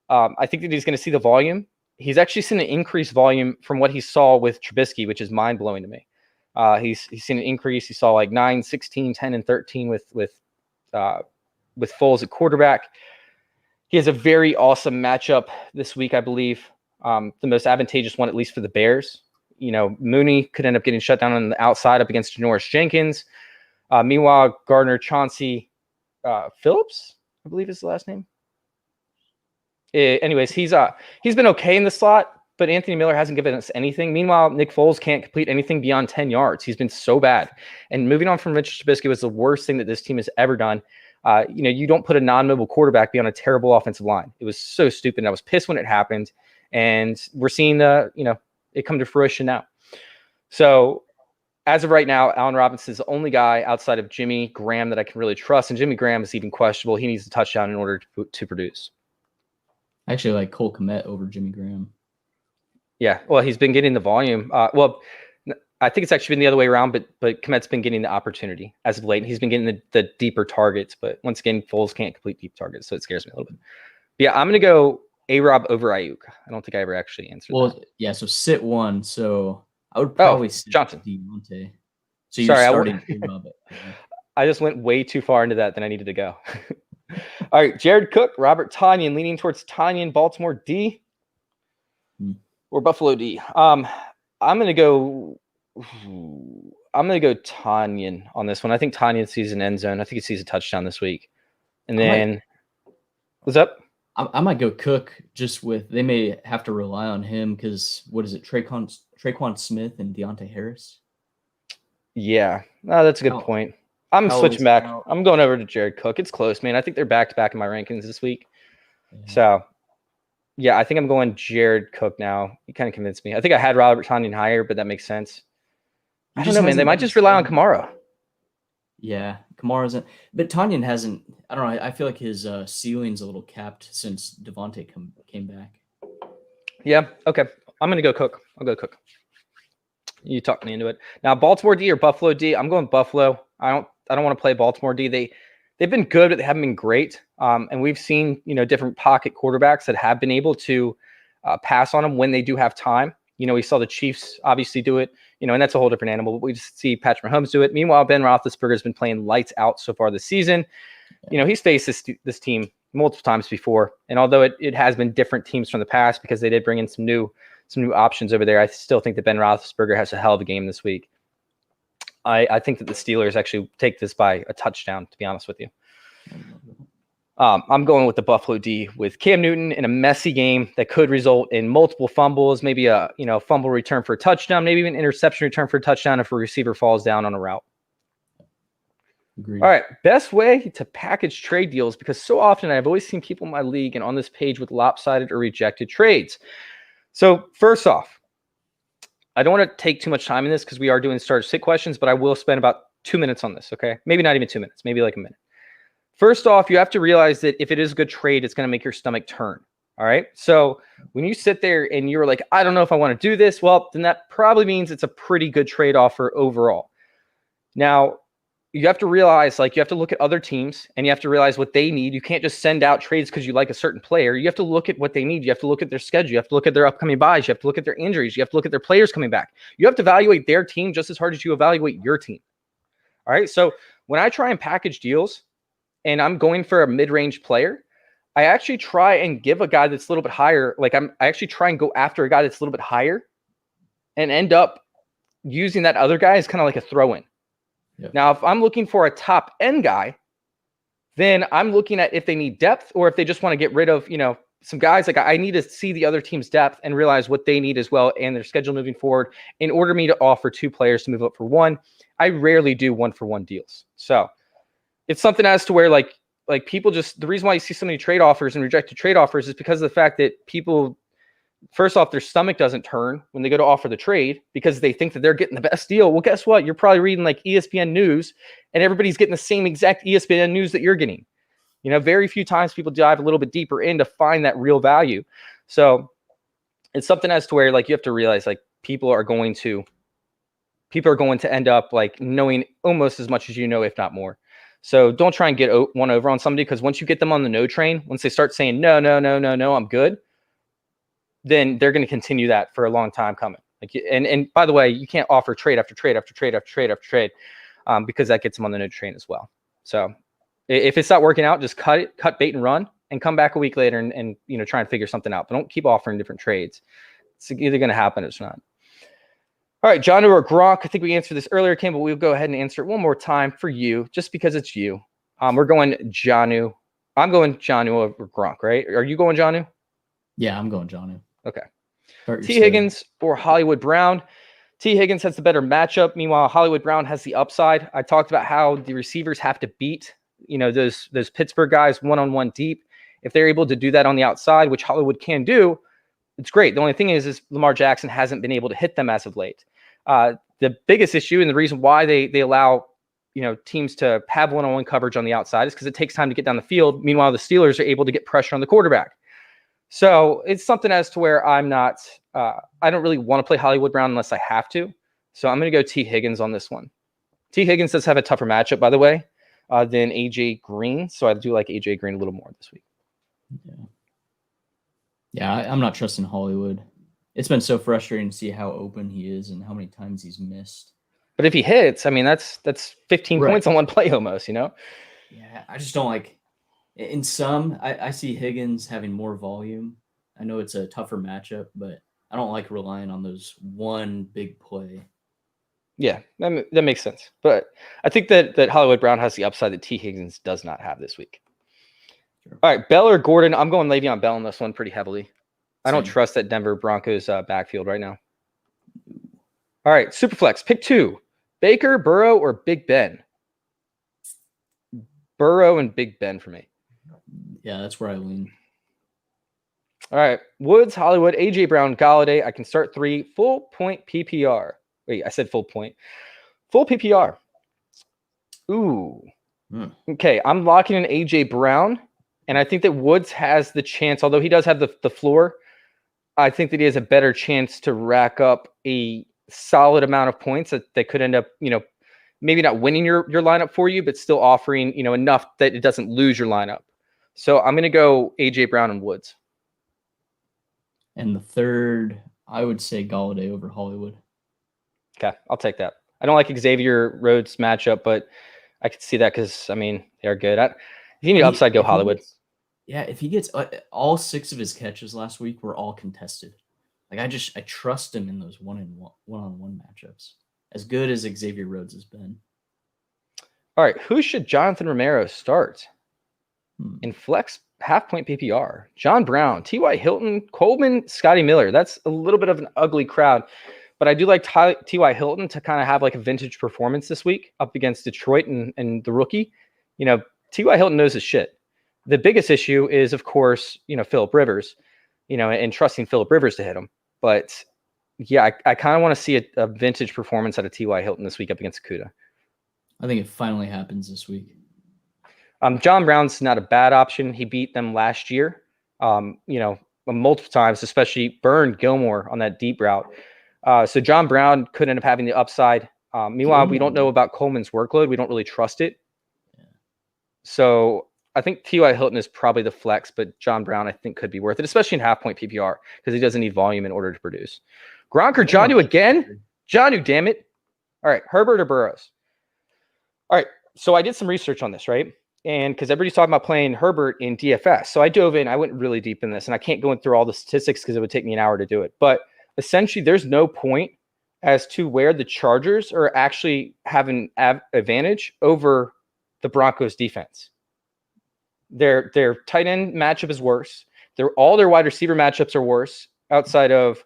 I think that he's going to see the volume. He's actually seen an increased volume from what he saw with Trubisky, which is mind-blowing to me. He's seen an increase. He saw like 9, 16, 10, and 13 with Foles at quarterback. He has a very awesome matchup this week, I believe. The most advantageous one, at least for the Bears. Mooney could end up getting shut down on the outside up against Janoris Jenkins. Meanwhile, Gardner Chauncey Phillips, I believe is the last name. Anyways, he's been okay in the slot, but Anthony Miller hasn't given us anything. Meanwhile, Nick Foles can't complete anything beyond 10 yards. He's been so bad. And moving on from Mitch Trubisky was the worst thing that this team has ever done. You don't put a non-mobile quarterback beyond a terrible offensive line. It was so stupid. I was pissed when it happened. And we're seeing it come to fruition now. So as of right now, Allen Robinson is the only guy outside of Jimmy Graham that I can really trust. And Jimmy Graham is even questionable. He needs a touchdown in order to produce. I actually like Cole Kmet over Jimmy Graham. Yeah, well, he's been getting the volume. I think it's actually been the other way around, but Kmet's been getting the opportunity as of late. He's been getting the deeper targets, but once again, Foles can't complete deep targets, so it scares me a little bit. But yeah, I'm going to go A-Rob over Ayuk. I don't think I ever actually answered that. Yeah, so sit 1. So I would probably sit Johnson. Deontay. So you're starting A-Rob. I just went way too far into that than I needed to go. All right, Jared Cook, Robert Tonyan, leaning towards Tonyan, Baltimore D or Buffalo D. I'm going to go Tonyan on this one. I think Tonyan sees an end zone. I think he sees a touchdown this week. And then what's up? I might go Cook just they may have to rely on him because what is it? Traquan Smith and Deontay Harris. Yeah, no, that's a good point. I'm switching back. I'm going over to Jared Cook. It's close, man. I think they're back to back in my rankings this week. Yeah. So, yeah, I think I'm going Jared Cook now. You kind of convinced me. I think I had Robert Tonyan higher, but that makes sense. I don't know, man. They might just rely on Kamara. Yeah, Kamara's but Tonyan hasn't. I don't know. I feel like his ceiling's a little capped since Devontae came back. Yeah. Okay. I'm gonna go Cook. I'll go Cook. You talked me into it. Now, Baltimore D or Buffalo D? I'm going Buffalo. I don't want to play Baltimore D. They've been good, but they haven't been great. And we've seen different pocket quarterbacks that have been able to pass on them when they do have time. We saw the Chiefs obviously do it. And that's a whole different animal. But we just see Patrick Mahomes do it. Meanwhile, Ben Roethlisberger has been playing lights out so far this season. He's faced this team multiple times before. And although it has been different teams from the past because they did bring in some new options over there, I still think that Ben Roethlisberger has a hell of a game this week. I think that the Steelers actually take this by a touchdown, to be honest with you. I'm going with the Buffalo D with Cam Newton in a messy game that could result in multiple fumbles, maybe a fumble return for a touchdown, maybe even interception return for a touchdown if a receiver falls down on a route. Agreed. All right, best way to package trade deals, because so often I've always seen people in my league and on this page with lopsided or rejected trades. So first off, I don't want to take too much time in this because we are doing start sit questions, but I will spend about 2 minutes on this, okay? Maybe not even 2 minutes, maybe like a minute. First off, you have to realize that if it is a good trade, it's going to make your stomach turn, all right? So when you sit there and you're like, I don't know if I want to do this, well, then that probably means it's a pretty good trade offer overall. Now, you have to realize, you have to look at other teams and you have to realize what they need. You can't just send out trades because you like a certain player. You have to look at what they need. You have to look at their schedule. You have to look at their upcoming buys. You have to look at their injuries. You have to look at their players coming back. You have to evaluate their team just as hard as you evaluate your team. All right. So when I try and package deals and I'm going for a mid-range player, I actually try and give a guy that's a little bit higher. I actually try and go after a guy that's a little bit higher and end up using that other guy as kind of like a throw-in. Yep. Now, if I'm looking for a top end guy, then I'm looking at if they need depth or if they just want to get rid of, some guys, like I need to see the other team's depth and realize what they need as well and their schedule moving forward in order for me to offer 2 players to move up for 1. I rarely do 1-for-1 deals. So it's something as to where like people just, the reason why you see so many trade offers and rejected trade offers is because of the fact that people, first off, their stomach doesn't turn when they go to offer the trade because they think that they're getting the best deal. Well, guess what? You're probably reading like ESPN news and everybody's getting the same exact ESPN news that you're getting. You know, very few times people dive a little bit deeper in to find that real value. So it's something as to where like you have to realize like people are going to end up like knowing almost as much as you know, if not more. So don't try and get one over on somebody, because once you get them on the no train, once they start saying no, I'm good, then they're going to continue that for a long time coming. Like, and by the way, you can't offer trade after trade after trade after trade after trade, because that gets them on the no train as well. So if it's not working out, just cut bait and run, and come back a week later and you know, try and figure something out. But don't keep offering different trades. It's either going to happen or it's not. All right, Jonnu or Gronk. I think we answered this earlier, Kim, but we'll go ahead and answer it one more time for you, just because it's you. We're going Jonnu. I'm going Jonnu over Gronk, right? Are you going Jonnu? Yeah, I'm going Jonnu. Okay. T. Higgins or Hollywood Brown. T. Higgins has the better matchup. Meanwhile, Hollywood Brown has the upside. I talked about how the receivers have to beat, you know, those Pittsburgh guys one-on-one deep. If they're able to do that on the outside, which Hollywood can do, it's great. The only thing is Lamar Jackson hasn't been able to hit them as of late. The biggest issue and the reason why they allow, you know, teams to have one-on-one coverage on the outside is because it takes time to get down the field. Meanwhile, the Steelers are able to get pressure on the quarterback. So it's something as to where I don't really want to play Hollywood Brown unless I have to. So I'm going to go T. Higgins on this one. T. Higgins does have a tougher matchup, by the way, than AJ Green. So I do like AJ Green a little more this week. Yeah, I'm not trusting Hollywood. It's been so frustrating to see how open he is and how many times he's missed. But if he hits, I mean, that's 15 points on one play almost, you know? Yeah, I just don't like. In some, I see Higgins having more volume. I know it's a tougher matchup, but I don't like relying on those one big play. Yeah, that makes sense. But I think that Hollywood Brown has the upside that T. Higgins does not have this week. Sure. All right, Bell or Gordon? I'm going Le'Veon Bell on this one pretty heavily. I don't trust that Denver Broncos backfield right now. All right, Superflex, pick 2. Baker, Burrow, or Big Ben? Burrow and Big Ben for me. Yeah, that's where I lean. All right, Woods, Hollywood, A.J. Brown, Galladay. I can start 3. Full point PPR. Wait, I said full point. Full PPR. Ooh. Okay, I'm locking in A.J. Brown, and I think that Woods has the chance, although he does have the floor, I think that he has a better chance to rack up a solid amount of points that could end up, you know, maybe not winning your lineup for you, but still offering, you know, enough that it doesn't lose your lineup. So I'm going to go A.J. Brown and Woods. And the third, I would say Galladay over Hollywood. Okay, I'll take that. I don't like Xavier Rhodes matchup, but I could see that because, I mean, they're good. If you need upside, go Hollywood. If he gets all 6 of his catches last week were all contested. Like I trust him in those one-on-one matchups. As good as Xavier Rhodes has been. All right, who should Jonathan Romero start in flex half-point PPR? John Brown, T.Y. Hilton, Coleman, Scotty Miller. That's a little bit of an ugly crowd, but I do like T.Y. Hilton to kind of have like a vintage performance this week up against Detroit and the rookie. You know, T.Y. Hilton knows his shit. The biggest issue is, of course, you know, Phillip Rivers, you know, and trusting Phillip Rivers to hit him. But yeah, I kind of want to see a vintage performance out of T.Y. Hilton this week up against Okudah. I think it finally happens this week. John Brown's not a bad option. He beat them last year, you know, multiple times, especially burned Gilmore on that deep route. So John Brown could end up having the upside. Meanwhile, we don't know about Coleman's workload. We don't really trust it. Yeah. So I think T.Y. Hilton is probably the flex, but John Brown, I think, could be worth it, especially in half-point PPR, because he doesn't need volume in order to produce. Gronk or Jonnu again? Jonnu, damn it. All right, Herbert or Burrows? All right, so I did some research on this, right? And because everybody's talking about playing Herbert in DFS. So I dove in. I went really deep in this, and I can't go through all the statistics because it would take me an hour to do it. But essentially, there's no point as to where the Chargers are actually having advantage over the Broncos defense. Their tight end matchup is worse. all their wide receiver matchups are worse outside of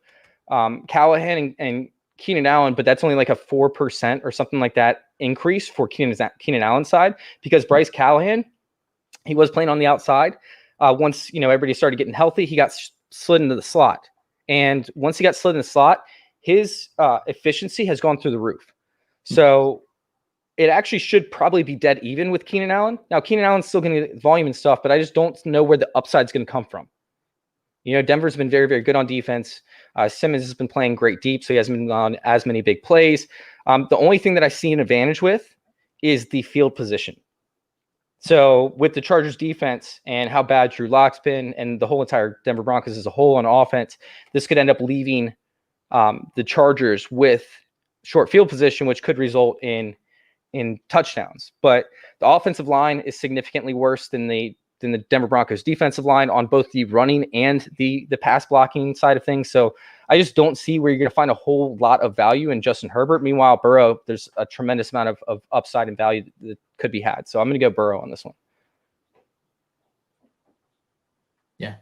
Callahan and Keenan Allen, but that's only like a 4% or something like that increase for Keenan Allen's side, because Bryce Callahan, he was playing on the outside. Once everybody started getting healthy, he got slid into the slot, and once he got slid in the slot, his efficiency has gone through the roof. So it actually should probably be dead even with Keenan Allen. Now, Keenan Allen's still going to get volume and stuff, but I just don't know where the upside's going to come from. Denver's been very, very good on defense. Simmons has been playing great deep, so he hasn't been on as many big plays. The only thing that I see an advantage with is the field position. So with the Chargers defense and how bad Drew Lock's been and the whole entire Denver Broncos as a whole on offense, this could end up leaving the Chargers with short field position, which could result in touchdowns. But the offensive line is significantly worse than the Denver Broncos defensive line on both the running and the pass blocking side of things. So I just don't see where you're going to find a whole lot of value in Justin Herbert. Meanwhile, Burrow, there's a tremendous amount of upside and value that could be had. So I'm going to go Burrow on this one. Yeah.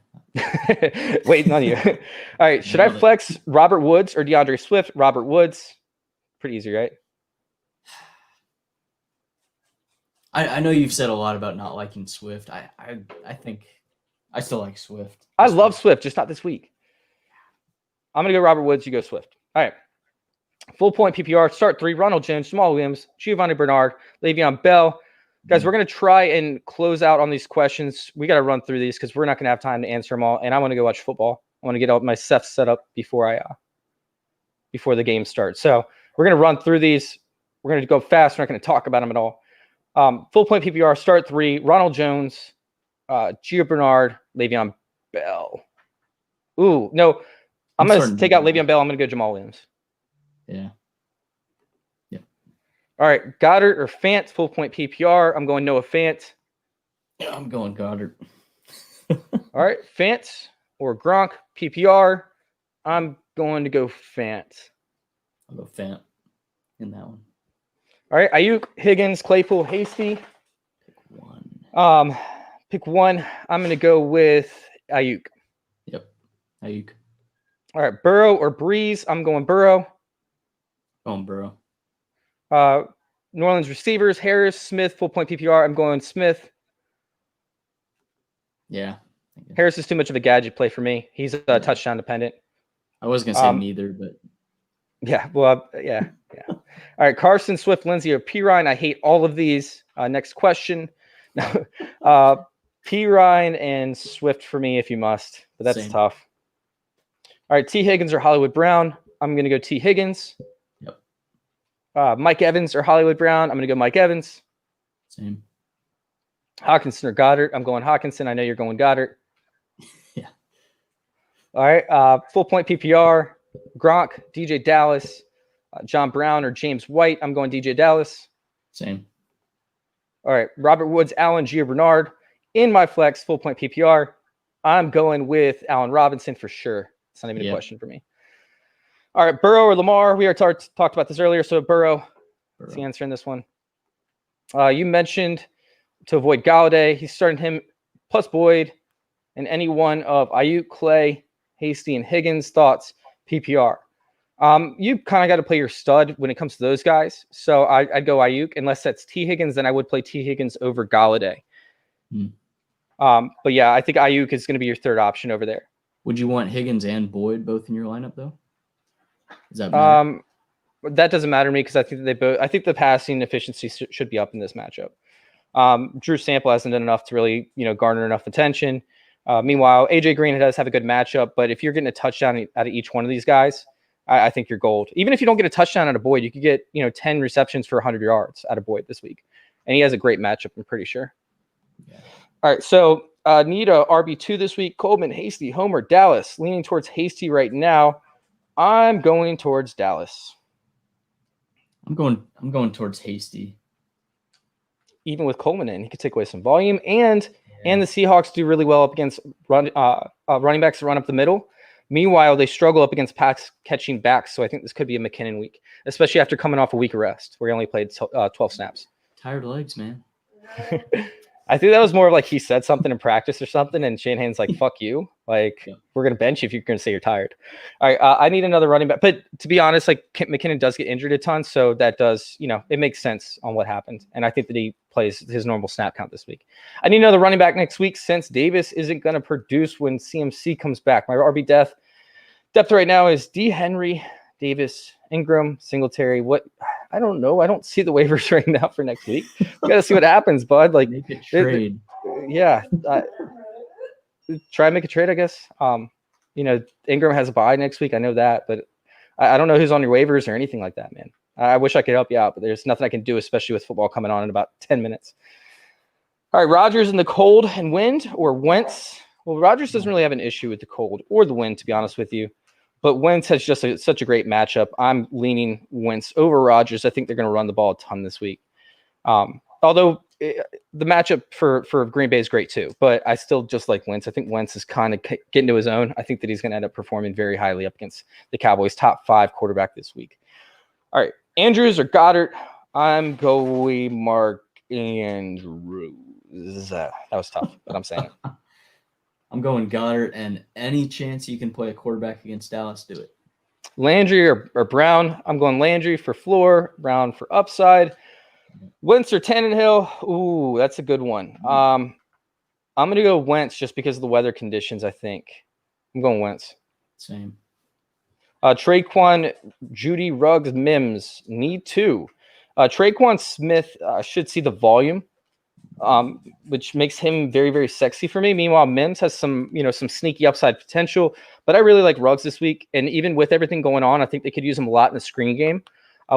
Waiting on you. All right. Should I flex Robert Woods or DeAndre Swift? Robert Woods. Pretty easy, right? I know you've said a lot about not liking Swift. I think I still like Swift. I love Swift, just not this week. I'm going to go Robert Woods. You go Swift. All right. Full point PPR. Start 3. Ronald Jones, Jamal Williams, Giovanni Bernard, Le'Veon Bell. Guys, we're going to try and close out on these questions. We got to run through these because we're not going to have time to answer them all. And I want to go watch football. I want to get all my stuff set up before the game starts. So we're going to run through these. We're going to go fast. We're not going to talk about them at all. Full point PPR, start 3, Ronald Jones, Gio Bernard, Le'Veon Bell. Ooh, no, I'm going to take out Le'Veon Bell. I'm going to go Jamal Williams. Yeah. Yep. All right, Goddard or Fant, full point PPR. I'm going Noah Fant. Yeah, I'm going Goddard. All right, Fant or Gronk, PPR. I'm going to go Fant. I'll go Fant in that one. All right, Ayuk, Higgins, Claypool, Hasty. Pick one. I'm going to go with Ayuk. Yep, Ayuk. All right, Burrow or Breeze. I'm going Burrow. Going Burrow. New Orleans receivers, Harris, Smith, full point PPR. I'm going Smith. Yeah. Harris is too much of a gadget play for me. He's touchdown dependent. I was going to say neither, but. Yeah, well, yeah. All right, Carson, Swift, Lindsay, or Pirine. I hate all of these. Next question. Pirine and Swift for me if you must, but that's tough. All right, T. Higgins or Hollywood Brown. I'm going to go T. Higgins. Yep. Mike Evans or Hollywood Brown. I'm going to go Mike Evans. Same. Hawkinson or Goddard. I'm going Hawkinson. I know you're going Goddard. Yeah. All right, full point PPR. Gronk, DJ Dallas, John Brown or James White. I'm going DJ Dallas. Same. All right, Robert Woods, Allen, Gio Bernard. In my flex, full point PPR, I'm going with Allen Robinson for sure. It's not even a question for me. All right, Burrow or Lamar. We talked about this earlier, so Burrow is the answer in this one. You mentioned to avoid Galladay. He's starting him plus Boyd and any one of Ayuk, Clay, Hasty, and Higgins. Thoughts? PPR. You kind of got to play your stud when it comes to those guys. So I'd go Ayuk. Unless that's T. Higgins, then I would play T. Higgins over Galladay. But yeah, I think Ayuk is going to be your third option over there. Would you want Higgins and Boyd both in your lineup though? Does that matter? That doesn't matter to me because I think I think the passing efficiency should be up in this matchup. Drew Sample hasn't done enough to really garner enough attention. Meanwhile, AJ Green does have a good matchup, but if you're getting a touchdown out of each one of these guys, I think you're gold. Even if you don't get a touchdown out of Boyd, you could get 10 receptions for 100 yards out of Boyd this week, and he has a great matchup. I'm pretty sure. Yeah. All right, so need a RB2 this week. Coleman, Hasty, Homer, Dallas. Leaning towards Hasty right now. I'm going towards Dallas. I'm going towards Hasty. Even with Coleman in, he could take away some volume, and the Seahawks do really well up against running backs that run up the middle. Meanwhile, they struggle up against pass catching backs. So I think this could be a McKinnon week, especially after coming off a week of rest where he only played 12 snaps. Tired legs, man. I think that was more of like he said something in practice or something, and Shanahan's like, "Fuck you! Like, Yeah. we're gonna bench you if you're gonna say you're tired." All right, I need another running back. But to be honest, like McKinnon does get injured a ton, so that does, it makes sense on what happened, and I think that he plays his normal snap count this week. I need another running back next week since Davis isn't gonna produce when CMC comes back. My RB depth right now is D. Henry, Davis, Ingram, Singletary. What? I don't know. I don't see the waivers right now for next week. We got to see what happens, bud. Like, Make a trade. yeah. Try and make a trade, I guess. Ingram has a bye next week. I know that, but I don't know who's on your waivers or anything like that, man. I wish I could help you out, but there's nothing I can do, especially with football coming on in about 10 minutes. All right, Rodgers in the cold and wind or Wentz? Well, Rodgers doesn't really have an issue with the cold or the wind, to be honest with you. But Wentz has just such a great matchup. I'm leaning Wentz over Rodgers. I think they're going to run the ball a ton this week. Although the matchup for Green Bay is great too. But I still just like Wentz. I think Wentz is kind of getting to his own. I think that he's going to end up performing very highly up against the Cowboys' top 5 quarterback this week. All right, Andrews or Goddard? I'm going Mark Andrews. That was tough, but I'm saying it. I'm going Goddard, and any chance you can play a quarterback against Dallas, do it. Landry or Brown? I'm going Landry for floor, Brown for upside. Wentz or Tannehill? Ooh, that's a good one. I'm going to go Wentz just because of the weather conditions, I think. I'm going Wentz. Same. Traquan, Judy, Ruggs, Mims. Need 2. Traquan Smith should see the volume. Which makes him very, very sexy for me. Meanwhile, Mims has some sneaky upside potential, but I really like Ruggs this week. And even with everything going on, I think they could use him a lot in the screen game.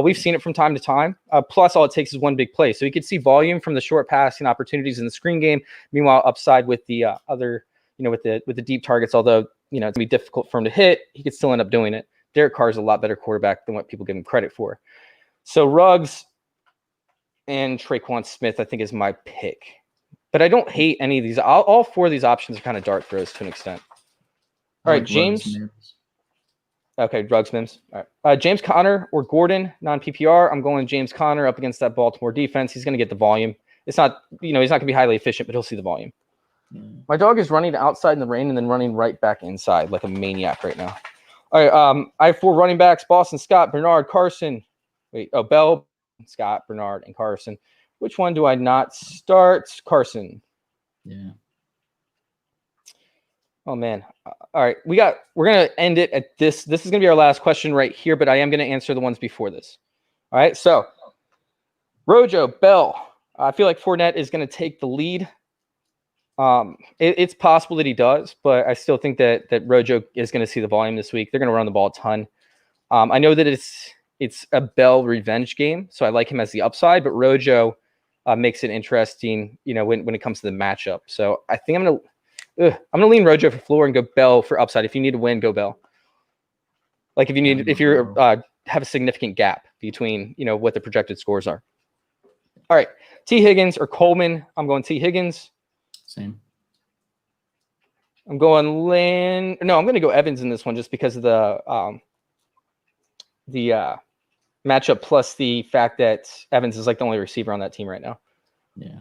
We've seen it from time to time. Plus, all it takes is one big play. So you could see volume from the short passing opportunities in the screen game. Meanwhile, upside with the other, with the deep targets, although, it's going to be difficult for him to hit, he could still end up doing it. Derek Carr is a lot better quarterback than what people give him credit for. So Ruggs and Traquan Smith, I think, is my pick. But I don't hate any of these. All 4 of these options are kind of dart throws to an extent. All right, James. Okay, Ruggs, Mims. All right. James Conner or Gordon, non-PPR. I'm going James Conner up against that Baltimore defense. He's going to get the volume. It's not, he's not going to be highly efficient, but he'll see the volume. My dog is running outside in the rain and then running right back inside like a maniac right now. All right, I have 4 running backs: Boston Scott, Bernard, Carson. Bell, Scott, Bernard, and Carson. Which one do I not start? Carson. Yeah. Oh man. All right. We're gonna end it at this. This is gonna be our last question right here, but I am gonna answer the ones before this. All right. So Rojo, Bell. I feel like Fournette is gonna take the lead. It's possible that he does, but I still think that Rojo is gonna see the volume this week. They're gonna run the ball a ton. I know that it's a Bell revenge game, so I like him as the upside, but Rojo makes it interesting, when it comes to the matchup. So I think I'm gonna lean Rojo for floor and go Bell for upside. If you need to win, go Bell. Like if you're have a significant gap between what the projected scores are. All right, T. Higgins or Coleman. I'm going T. Higgins. Same. I'm going Lynn. No, I'm going to go Evans in this one just because of the matchup plus the fact that Evans is like the only receiver on that team right now. Yeah.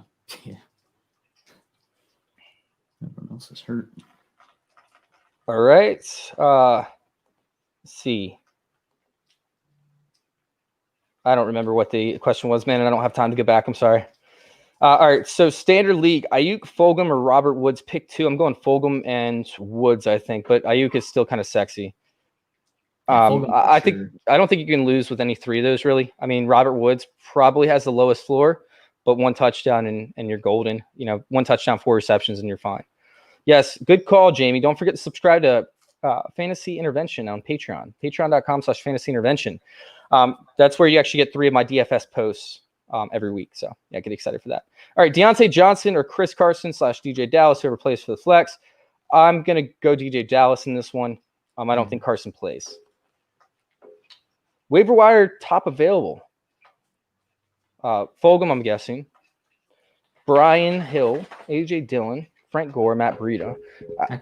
Everyone else is hurt. All right. Let's see. I don't remember what the question was, man, and I don't have time to get back. I'm sorry. All right. So standard league, Ayuk, Fulgham, or Robert Woods. Pick 2. I'm going Fulgham and Woods, I think, but Ayuk is still kind of sexy. I don't think you can lose with any 3 of those, really. I mean, Robert Woods probably has the lowest floor, but 1 touchdown and you're golden. 1 touchdown, 4 receptions, and you're fine. Yes, good call, Jamie. Don't forget to subscribe to Fantasy Intervention on Patreon. Patreon.com/Fantasy Intervention. That's where you actually get 3 of my DFS posts every week. So yeah, get excited for that. All right, Deontay Johnson or Chris Carson /DJ Dallas, whoever plays for the flex. I'm gonna go DJ Dallas in this one. I don't think Carson plays. Waiver wire top available. Fulgham, I'm guessing. Brian Hill, AJ Dillon, Frank Gore, Matt Breida.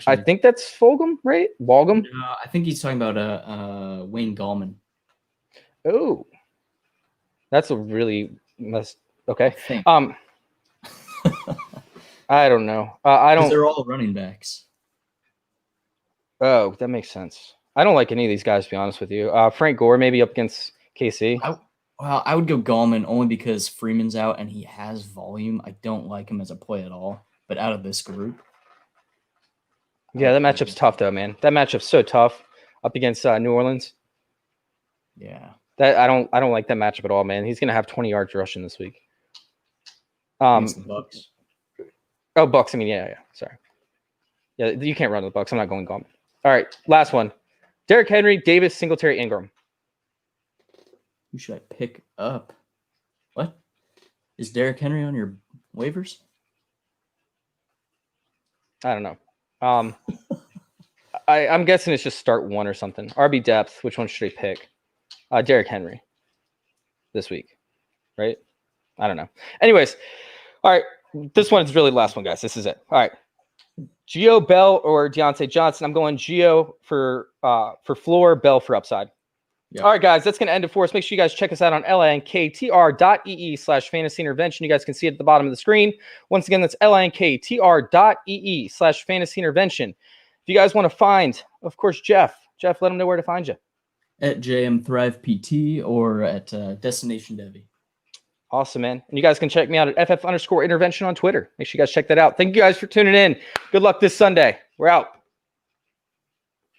I think that's Fulgham, right? Walgham? I think he's talking about Wayne Gallman. Oh, that's a really okay. I don't know. I Because don't. they're all running backs. Oh, that makes sense. I don't like any of these guys, to be honest with you. Frank Gore maybe up against KC. Well, I would go Gallman only because Freeman's out and he has volume. I don't like him as a play at all. But out of this group, Yeah, that matchup's tough though, man. That matchup's so tough up against New Orleans. yeah. That I don't like that matchup at all, man. He's gonna have 20 yards rushing this week. Against the Bucks. Oh, Bucks. I mean, yeah. Sorry. Yeah, you can't run the Bucks. I'm not going Gallman. All right, last one. Derrick Henry, Davis, Singletary, Ingram. Who should I pick up? What? Is Derrick Henry on your waivers? I don't know. I'm guessing it's just start one or something. RB depth. Which one should I pick? Derrick Henry this week, right? I don't know. Anyways, all right. This one's really the last one, guys. This is it. All right. Gio, Bell, or Deontay Johnson. I'm going Gio for floor, Bell for upside. Yep. All right, guys, that's going to end it for us. Make sure you guys check us out on linktr.ee/fantasy intervention. You guys can see it at the bottom of the screen. Once again, that's linktr.ee/fantasy intervention. If you guys want to find, of course, Jeff, let them know where to find you. At JM Thrive PT or at Destination Devi. Awesome, man. And you guys can check me out at FF_intervention on Twitter. Make sure you guys check that out. Thank you guys for tuning in. Good luck this Sunday. We're out.